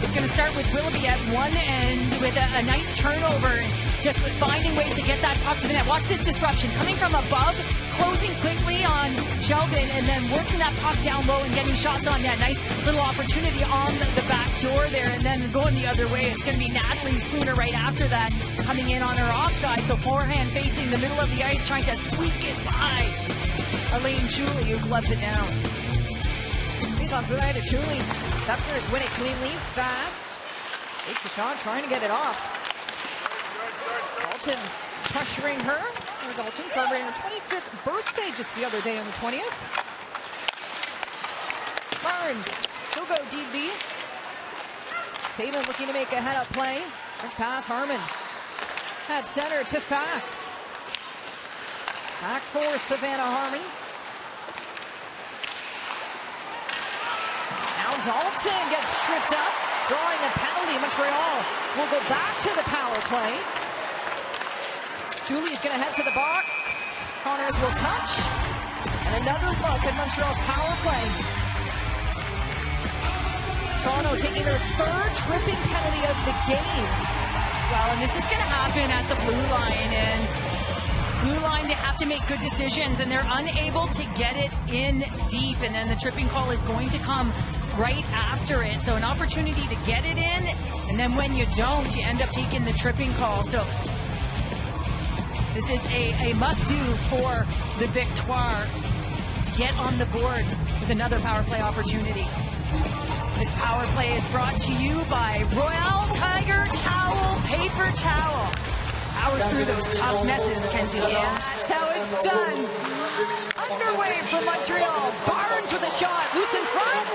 it's going to start with Willoughby at one end with a nice turnover, and just finding ways to get that puck to the net. Watch this disruption coming from above, closing quickly on Sheldon, and then working that puck down low and getting shots on net. Nice little opportunity on the back door there, and then going the other way. It's going to be Natalie Spooner right after that, coming in on her offside. So forehand facing the middle of the ice, trying to squeak it by Elaine Julie, who gloves it down. He's on for that to Julie. Scepters win it cleanly, fast. Takes a shot, trying to get it off. Dalton pressuring her. Dalton celebrating her 25th birthday just the other day on the 20th. Barnes, she'll go DD. Taven looking to make a head-up play. French pass, Harmon. At center to Fast. Back for Savannah Harmon. Now Dalton gets tripped up, drawing a penalty. Montreal will go back to the power play. Julie's going to head to the box. Connors will touch. And another look at Montreal's power play. Toronto taking their 3rd tripping penalty of the game. Well, and this is going to happen at the blue line, and blue line, they have to make good decisions, and they're unable to get it in deep, and then the tripping call is going to come right after it. So an opportunity to get it in, and then when you don't, you end up taking the tripping call. So this is a must-do for the Victoire to get on the board with another power play opportunity. This power play is brought to you by Royal Tiger Towel Paper Towel. Power through those tough messes, Kenzie. Yeah, that's how it's done. Underway for Montreal. Barnes with a shot, loose in front.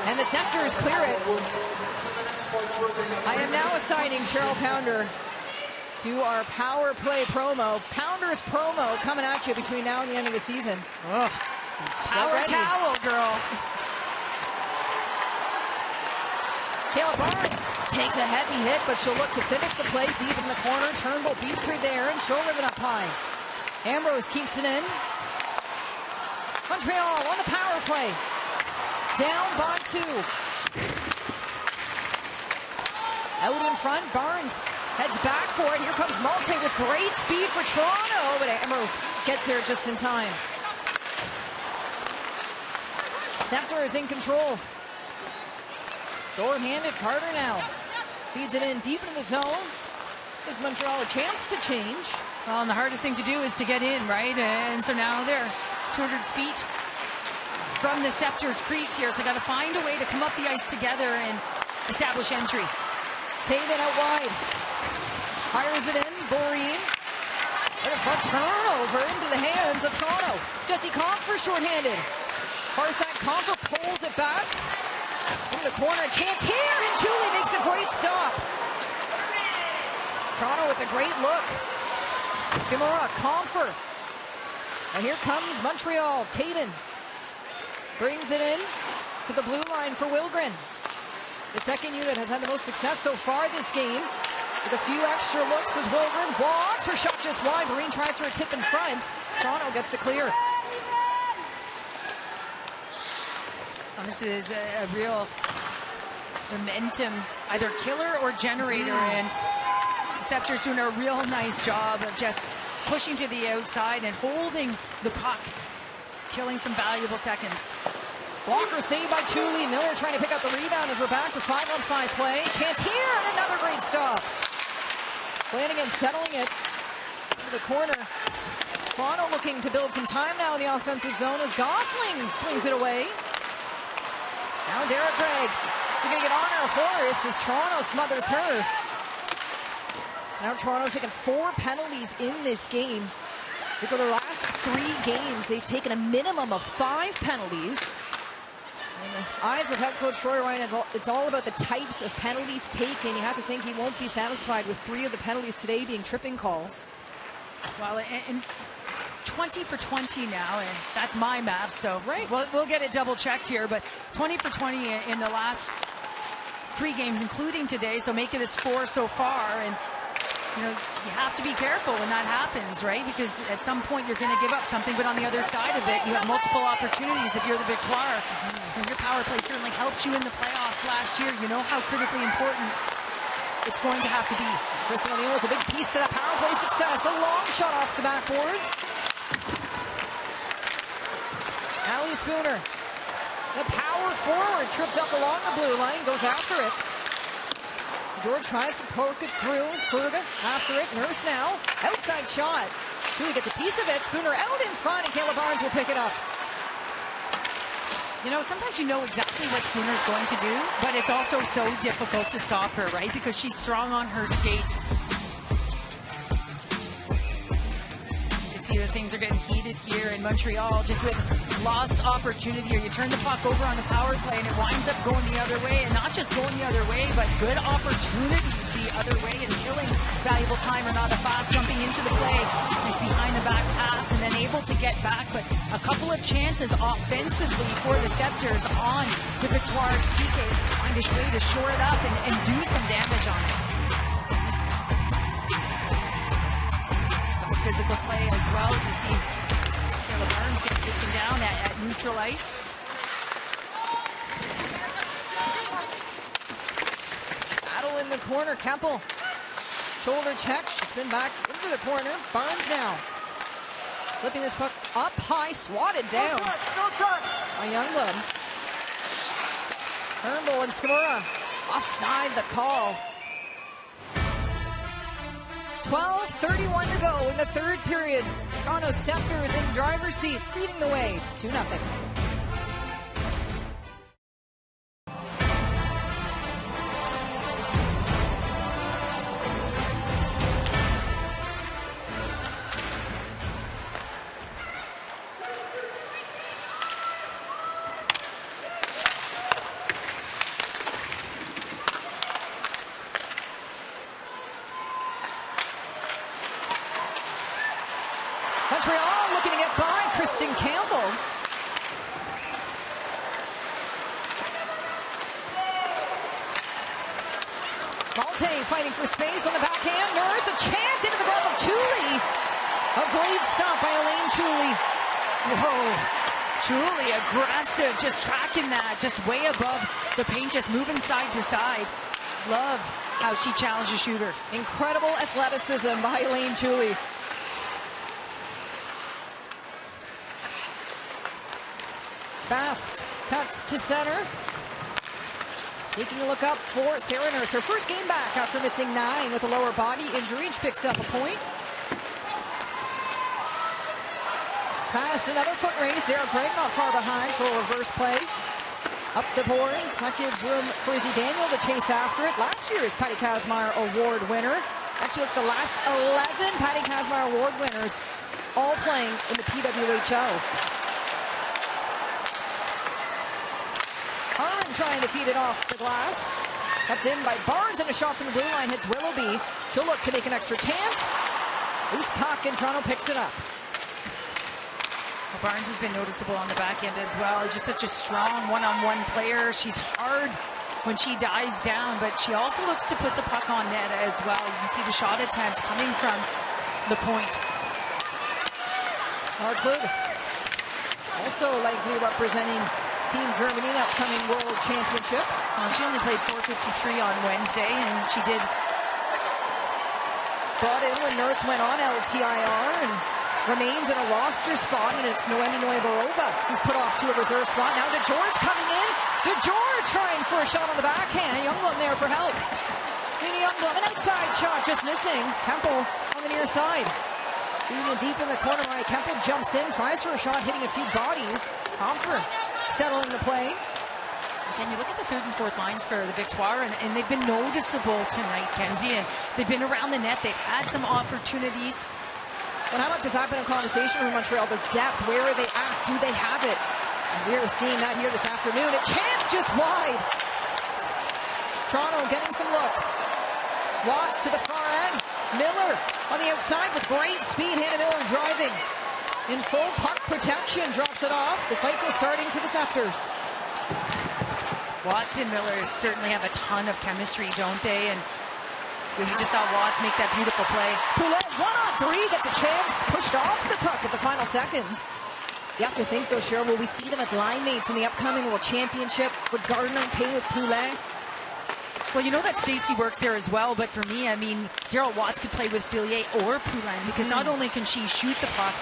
And the Scepters clear it. I am now assigning Cheryl Pounder to our power play promo. Pounder's promo coming at you between now and the end of the season. Oh, power towel, girl. Kayla Barnes takes a heavy hit, but she'll look to finish the play deep in the corner. Turnbull beats her there, and she'll rip it up high. Ambrose keeps it in. Montreal on the power play. Down by 2. Out in front, Barnes heads back for it. Here comes Malte with great speed for Toronto, but Ambrose gets there just in time. Scepter is in control. Short-handed, Carter now feeds it in deep into the zone. Gives Montreal a chance to change. Well, and the hardest thing to do is to get in, right? And so now they're 200 feet from the Scepters crease here, so got to find a way to come up the ice together and establish entry. Taven out wide. Fires it in. Boreen. And a front turnover into the hands of Toronto. Jesse Comfer shorthanded. Far side Comfer pulls it back. In the corner. Chantier and Julie makes a great stop. Toronto with a great look. Skimura, Comfer. And here comes Montreal. Taven brings it in to the blue line for Wilgren. The second unit has had the most success so far this game, with a few extra looks as Wilgren walks. Her shot just wide. Marine tries for a tip in front. Toronto gets it clear. Well, this is a real momentum, either killer or generator, and the Scepters doing a real nice job of just pushing to the outside and holding the puck, killing some valuable seconds. Walker saved by Chuli. Miller trying to pick up the rebound as we're back to 5-on-5 play. Chantier and another great stop. Flanagan settling it to the corner. Toronto looking to build some time now in the offensive zone as Gosling swings it away. Now Derek Gregg. You're going to get on her horse as Toronto smothers her. So now Toronto's taken 4 penalties in this game. For the last 3 games, they've taken a minimum of 5 penalties. In the eyes of head coach Troy Ryan, it's all about the types of penalties taken. You have to think he won't be satisfied with 3 of the penalties today being tripping calls. Well, and 20 for 20 now, and that's my math, so right. We'll get it double checked here, but 20 for 20 in the last 3 games, including today, so make it as 4 so far. And you know, you have to be careful when that happens, right? Because at some point you're going to give up something, but on the other side of it, you have multiple opportunities. If you're the Victoire, and your power play certainly helped you in the playoffs last year. You know how critically important it's going to have to be. Kristen O'Neill was a big piece to that power play success. A long shot off the backboards. Allie Spooner, the power forward, tripped up along the blue line, goes after it. George tries to poke it through. Kurga after it. Nurse now. Outside shot. Julie gets a piece of it. Spooner out in front, and Kayla Barnes will pick it up. You know, sometimes you know exactly what Spooner's going to do, but it's also so difficult to stop her, right? Because she's strong on her skates. It's either things are getting heated here in Montreal, just with lost opportunity, or you turn the puck over on the power play and it winds up going the other way, and not just going the other way, but good opportunities the other way and killing valuable time, or not a fast jumping into the play, just behind the back pass and then able to get back. But a couple of chances offensively for the Scepters on the Victoire's PK, find a way to shore it up and do some damage on it. Some physical play as well, as you see Kayla Barnes get taken down at neutral ice. Battle in the corner. Kempel. Shoulder check. She's been back into the corner. Barnes now. Flipping this puck up high. Swatted down by Youngblood. Turnbull and Skimura offside the call. 12:31 to go in the third period. Toronto Scepters in driver's seat, leading the way 2-0. Montreal looking to get by Kristen Campbell. Malte fighting for space on the backhand. Nurse, a chance into the glove of Chuli. A great stop by Elaine Chuli. Whoa, Chuli aggressive, just tracking that, just way above the paint, just moving side to side. Love how she challenged the shooter. Incredible athleticism by Elaine Chuli. Fast cuts to center. Taking a look up for Sarah Nurse. Her first game back after missing 9 with a lower body injury. And she picks up a point. Past another foot race. Derek Gregg not far behind. So a reverse play. Up the boards. That gives room for Izzy Daniel to chase after it. Last year's Patty Kazmaier Award winner. Actually, the last 11 Patty Kazmaier Award winners all playing in the PWHL. Harmon trying to feed it off the glass. Kept in by Barnes, and a shot from the blue line hits Willoughby. She'll look to make an extra chance. Loose puck, and Toronto picks it up. Well, Barnes has been noticeable on the back end as well. Just such a strong one-on-one player. She's hard when she dives down, but she also looks to put the puck on net as well. You can see the shot attempts coming from the point. Hartford also likely representing Team Germany in the upcoming World Championship. She only played 4:53 on Wednesday, and she did. Brought in when Nurse went on LTIR and remains in a roster spot, and it's Noemi Noiborova who's put off to a reserve spot. Now DeGeorge coming in. DeGeorge trying for a shot on the backhand. Youngblood there for help. Nina Youngblood, an outside shot just missing. Kemple on the near side. Even deep in the corner, Mariah Kemple jumps in, tries for a shot, hitting a few bodies. Comfort settling the play. Again, you look at the third and fourth lines for the Victoire, and they've been noticeable tonight, Kenzie. And they've been around the net. They've had some opportunities. Well, how much has that been a conversation for Montreal? Their depth, where are they at? Do they have it? And we're seeing that here this afternoon. A chance just wide. Toronto getting some looks. Watts to the far end. Miller on the outside with great speed. Hannah Miller driving in full puck protection. Drops it off. The cycle starting for the Scepters. Watts and Miller certainly have a ton of chemistry, don't they? And we just saw Watts make that beautiful play. Poulet, 1-on-3, gets a chance. Pushed off the puck at the final seconds. You have to think, though, Cheryl, will we see them as line mates in the upcoming World Championship? Would Gardner pay with Poulet? Well, you know that Stacey works there as well, but for me, I mean, Daryl Watts could play with Fillier or Poulin, because not only can she shoot the puck,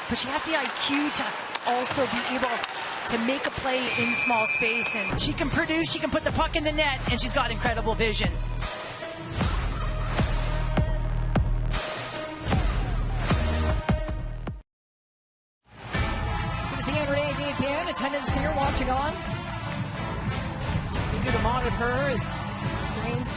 but she has the IQ to also be able to make a play in small space, and she can produce, she can put the puck in the net, and she's got incredible vision. Attendance here watching on. Eager to monitor her as Green's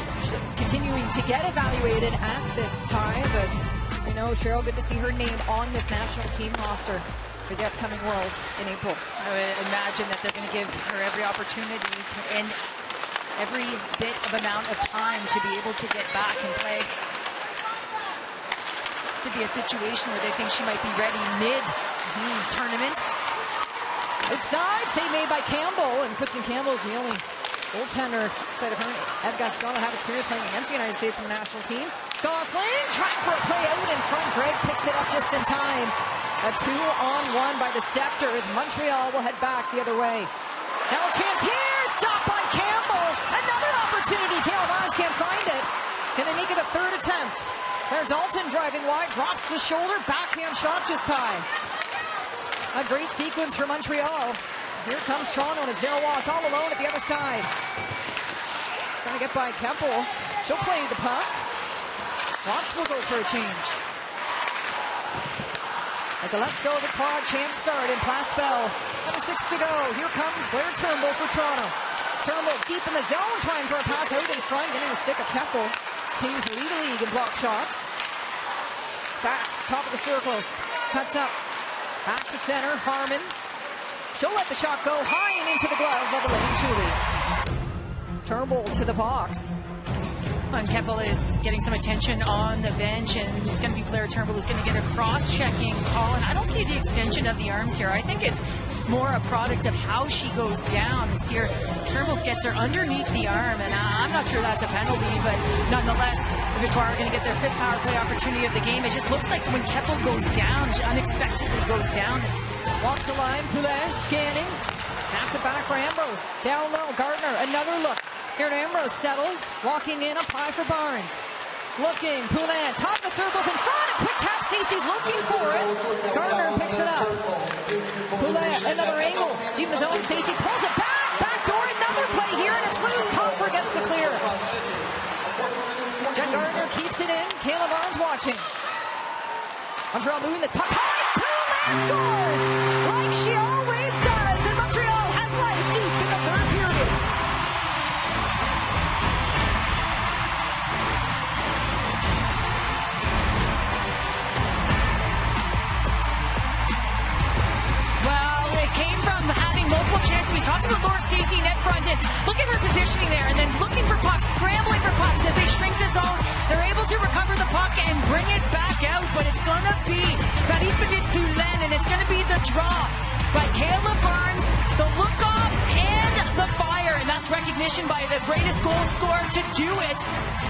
continuing to get evaluated at this time. But as we know, Cheryl, good to see her name on this national team roster for the upcoming Worlds in April. I would imagine that they're going to give her every opportunity to end every bit of amount of time to be able to get back and play. Could be a situation where they think she might be ready mid-tournament. Outside, save made by Campbell, and Kristen Campbell is the only goaltender outside of her. Ed Gascon will have experience playing against the United States in the national team. Gosling trying for a play out in front. Greg picks it up just in time. A 2-on-1 by the Scepters. Montreal will head back the other way. Now a chance here, stopped by Campbell. Another opportunity. Kayla Barnes can't find it. Can they make it a third attempt? There, Dalton driving wide, drops the shoulder, backhand shot just high. A great sequence for Montreal. Here comes Toronto and Azera Watts all alone at the other side. Trying to get by Kemple. She'll play the puck. Watts will go for a change. As a let's go Victoire chance start in Place Belle. Under 6 to go. Here comes Blair Turnbull for Toronto. Turnbull deep in the zone, trying for a pass out in front, getting the stick of Kemple. Teams lead the league in block shots. Fast, top of the circles. Cuts up. Back to center, Harmon. She'll let the shot go high and into the glove of Elaine Chuli. Turnbull to the box. And Keppel is getting some attention on the bench, and it's going to be Blair Turnbull who's going to get a cross-checking call. And I don't see the extension of the arms here. I think it's more a product of how she goes down. It's here, Turnbull gets her underneath the arm, and I'm not sure that's a penalty, but nonetheless, the Victoire are going to get their 5th power play opportunity of the game. It just looks like when Keppel goes down, she unexpectedly goes down. Walks the line, Poulet scanning. Snaps it back for Ambrose. Down low, Gardner, another look. Here Ambrose settles, walking in up high for Barnes. Looking, Poulin, top of the circles in front, a quick tap, Stacey's looking for it. Gardner picks it up. Poulin, another angle, deep in the zone, Stacey pulls it back, backdoor, another play here, and it's loose. Comfort gets the clear. Jen Gardner keeps it in, Kayla Barnes watching. Montreal moving this puck high, Poulin scores! Like she always does, and Montreal has life deep in the third period. We talked about Laura Stacey net front, and look at her positioning there, and then looking for pucks, scrambling for pucks as they shrink the zone. They're able to recover the puck and bring it back out, but it's going to be Marie-Philippe Poulin, and it's going to be the draw by Kayla Barnes, the look-off, and the fire, and that's recognition by the greatest goal scorer to do it,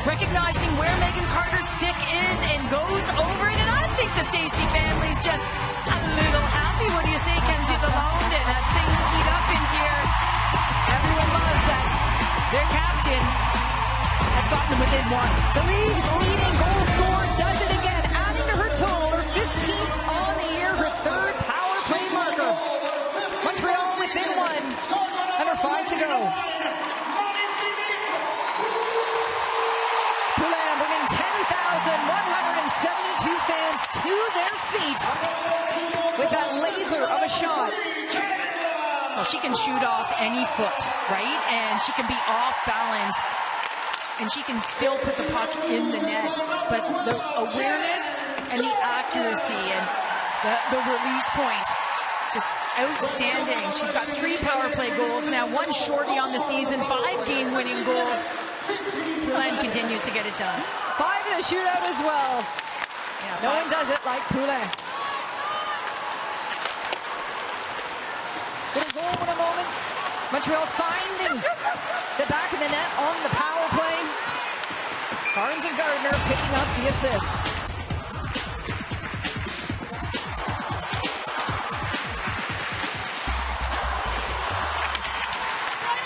recognizing where Megan Carter's stick is and goes over it, and I think the Stacey family's just a little happy. What do you say, Kenzie Lalonde? And as things heat up in here, everyone loves that their captain has gotten them within one. The league's leading goal scorer does it again, adding to her total, her 15th on the year, her third power play marker. Montreal within one, under 5 to go. Poulin bringing 10,172 fans to their feet with that laser of a shot. Well, she can shoot off any foot, right? And she can be off balance, and she can still put the puck in the net. But the awareness and the accuracy and the release point, just outstanding. She's got 3 power play goals now, 1 shorty on the season, 5 game-winning goals. Poulin continues to get it done. 5 in the shootout as well. Yeah, no one does it like Poulin. Little goal in a moment. Montreal finding the back of the net on the power play. Barnes and Gardner picking up the assists.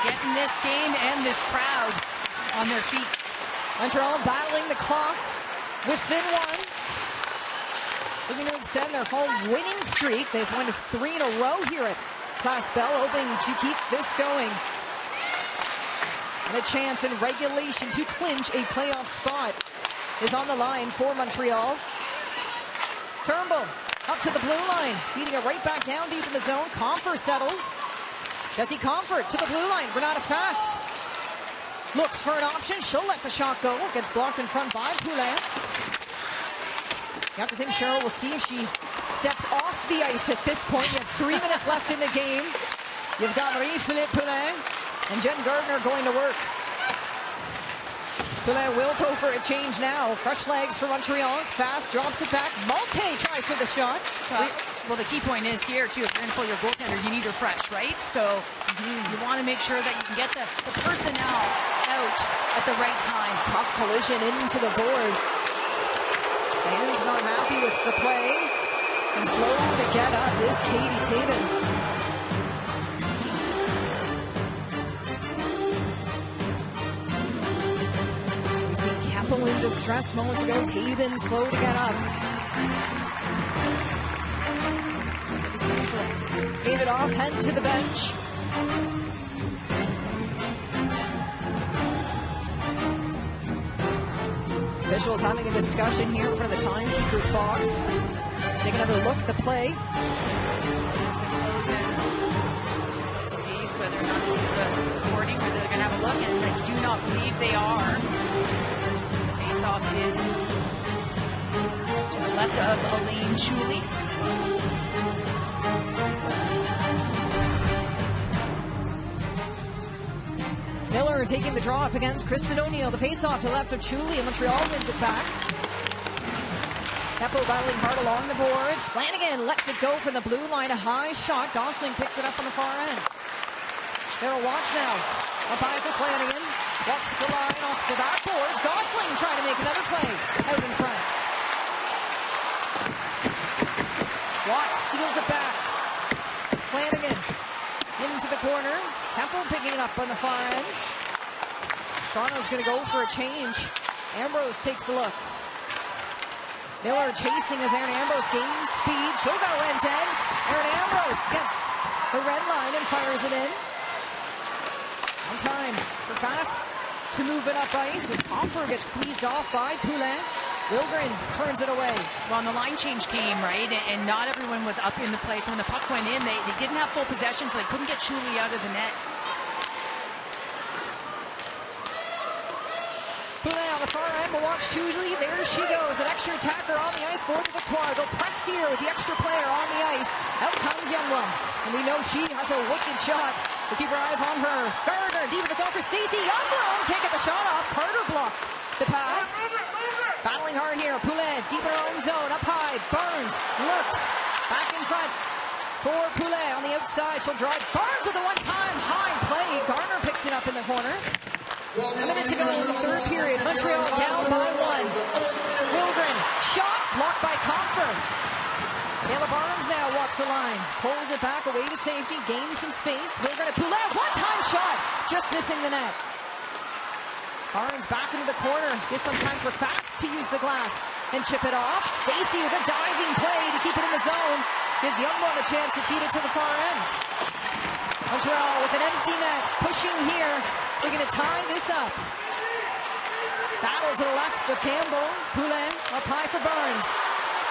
Getting this game and this crowd on their feet. Montreal battling the clock within one. Looking to extend their home winning streak. They've won 3 in a row here at Class Bell, hoping to keep this going. And a chance in regulation to clinch a playoff spot is on the line for Montreal. Turnbull up to the blue line, feeding it right back down deep in the zone. Comfort settles. Jesse Comfort to the blue line. Renata Fast looks for an option. She'll let the shot go. Gets blocked in front by Poulin. You have to think Cheryl will see if she steps off the ice at this point. You have 3 minutes left in the game. You've got Marie-Philippe Poulin and Jen Gardner going to work. Poulin will go for a change now. Fresh legs for Montreal. Fast drops it back. Malte tries for the shot. Well, the key point is here, too, if you're going to pull your goaltender, you need her fresh, right? So you want to make sure that you can get the personnel out at the right time. Tough collision into the board. Fans not happy with the play. And slow to get up is Katie Taven. We see Keppel in distress moments ago. Taven slow to get up. Skated off, head to the bench. Officials having a discussion here in front of the timekeeper's box. Take another look at the play. To see whether or not this was a recording, whether they're going to have a look, and I do not believe they are. The face-off is to the left of Elaine Shuley. Miller taking the draw up against Kristen O'Neill. The face-off to the left of Chuli, and Montreal wins it back. Keppel battling hard along the boards. Flanagan lets it go from the blue line. A high shot. Gosling picks it up on the far end. Daryl Watts now. Up high for Flanagan. Walks the line off the backboards. Gosling trying to make another play out in front. Watts steals it back. Flanagan into the corner. Keppel picking it up on the far end. Toronto's going to go for a change. Ambrose takes a look. Miller chasing as Erin Ambrose gains speed. She'll go end to end. Erin Ambrose gets the red line and fires it in. On time for Fast to move it up ice as Comfort gets squeezed off by Poulin. Wilgren turns it away. Well, and the line change came, right? And not everyone was up in the play. So when the puck went in, they didn't have full possession, so they couldn't get Shuley out of the net. Poulin on the far end, but watch Chuli. There she goes. An extra attacker on the ice for the Victoire. They'll press here with the extra player on the ice. Out comes Youngblood. And we know she has a wicked shot We'll keep our eyes on her. Gardner, deep in the zone for Stacey Youngbloom. Can't get the shot off. Carter blocked the pass. Battling hard here. Poulet, deep in her own zone. Up high. Burns looks. Back in front for Poulet on the outside. She'll drive. Burns with a one-time high play. Garner picks it up in the corner. A minute to go in the third period. Montreal down by 1. Wilgren, shot blocked by Comfer. Kayla Barnes now walks the line, pulls it back away to safety, gains some space. Wilgren at Poulet, one-time shot, just missing the net. Barnes back into the corner, gives some time for Fast to use the glass and chip it off. Stacey with a diving play to keep it in the zone, gives Youngbloom a chance to feed it to the far end. Montreal with an empty net, pushing here. They're going to tie this up. Battle to the left of Campbell. Poulet up high for Barnes.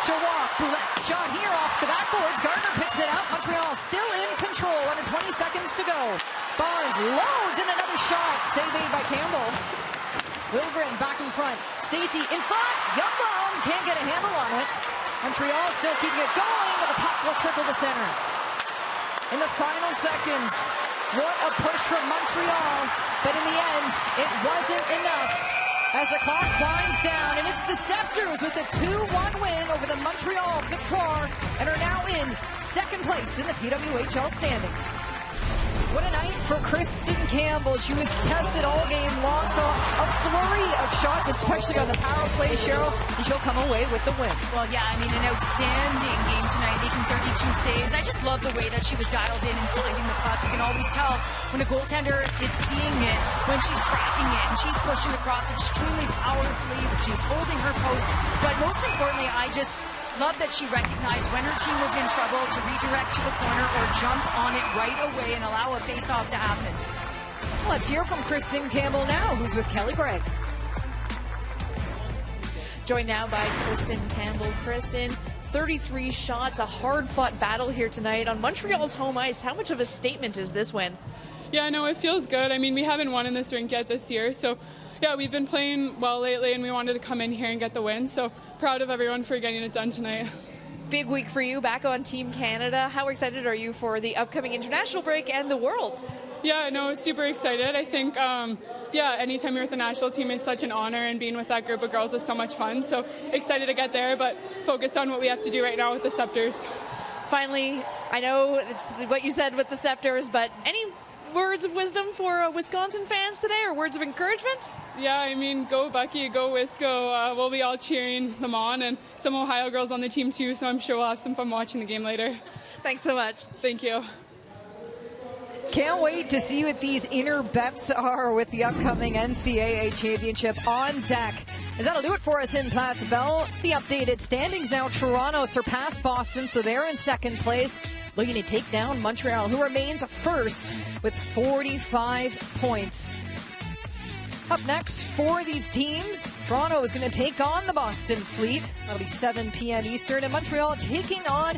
She'll walk. Poulet shot here off the backboards. Gardner picks it up. Montreal still in control. Under 20 seconds to go. Barnes loads in another shot. Save made by Campbell. Wilgren back in front. Stacey in front. Youngbloom can't get a handle on it. Montreal still keeping it going, but the puck will trickle to center. In the final seconds, what a push from Montreal, but in the end, it wasn't enough. As the clock winds down, and it's the Scepters with a 2-1 win over the Montreal Victoire, and are now in second place in the PWHL standings. What a night for Kristen Campbell. She was tested all game long, saw a flurry of shots, especially on the power play, Cheryl, and she'll come away with the win. Well, yeah, I mean, an outstanding game tonight, making 32 saves. I just love the way that she was dialed in and finding the puck. You can always tell when a goaltender is seeing it, when she's tracking it, and she's pushing across extremely powerfully. She's holding her post. But most importantly, I just love that she recognized when her team was in trouble to redirect to the corner or jump on it right away and allow a face-off to happen. Let's hear from Kristen Campbell now, who's with Kelly Gregg. Joined now by Kristen Campbell. Kristen, 33 shots, a hard-fought battle here tonight on Montreal's home ice. How much of a statement is this win? Yeah, no, it feels good. I mean, we haven't won in this rink yet this year, so yeah, we've been playing well lately, and we wanted to come in here and get the win. So proud of everyone for getting it done tonight. Big week for you back on Team Canada. How excited are you for the upcoming international break and the World? Yeah, no, super excited. I think, anytime you're with the national team, it's such an honor, and being with that group of girls is so much fun. So excited to get there, but focused on what we have to do right now with the Scepters. Finally, I know it's what you said with the Scepters, but any words of wisdom for Wisconsin fans today, or words of encouragement? Yeah, I mean, go Bucky, go Wisco. We'll be all cheering them on, and some Ohio girls on the team too, so I'm sure we'll have some fun watching the game later. Thanks so much. Thank you. Can't wait to see what these inner bets are with the upcoming NCAA championship on deck. As that'll do it for us in Place Bell. The updated standings now. Toronto surpassed Boston, so they're in second place, looking to take down Montreal, who remains first with 45 points. Up next for these teams, Toronto is going to take on the Boston Fleet. That'll be 7 p.m. Eastern, and Montreal taking on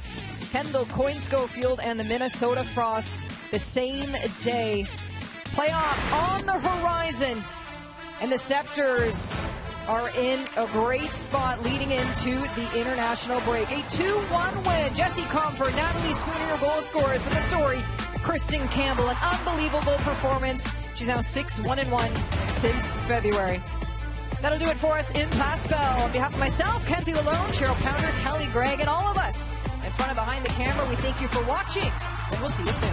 Kendall Coyne-Schofield and the Minnesota Frost the same day. Playoffs on the horizon, and the Scepters are in a great spot leading into the international break. A 2-1 win. Jesse Comfort, Natalie Spooner, your goal scorers. But the story, Kristen Campbell, an unbelievable performance. She's now 6-1-1 since February. That'll do it for us in Place Bell. On behalf of myself, Kenzie Lalone, Cheryl Pounder, Kelly Gregg, and all of us in front and behind the camera, we thank you for watching, and we'll see you soon.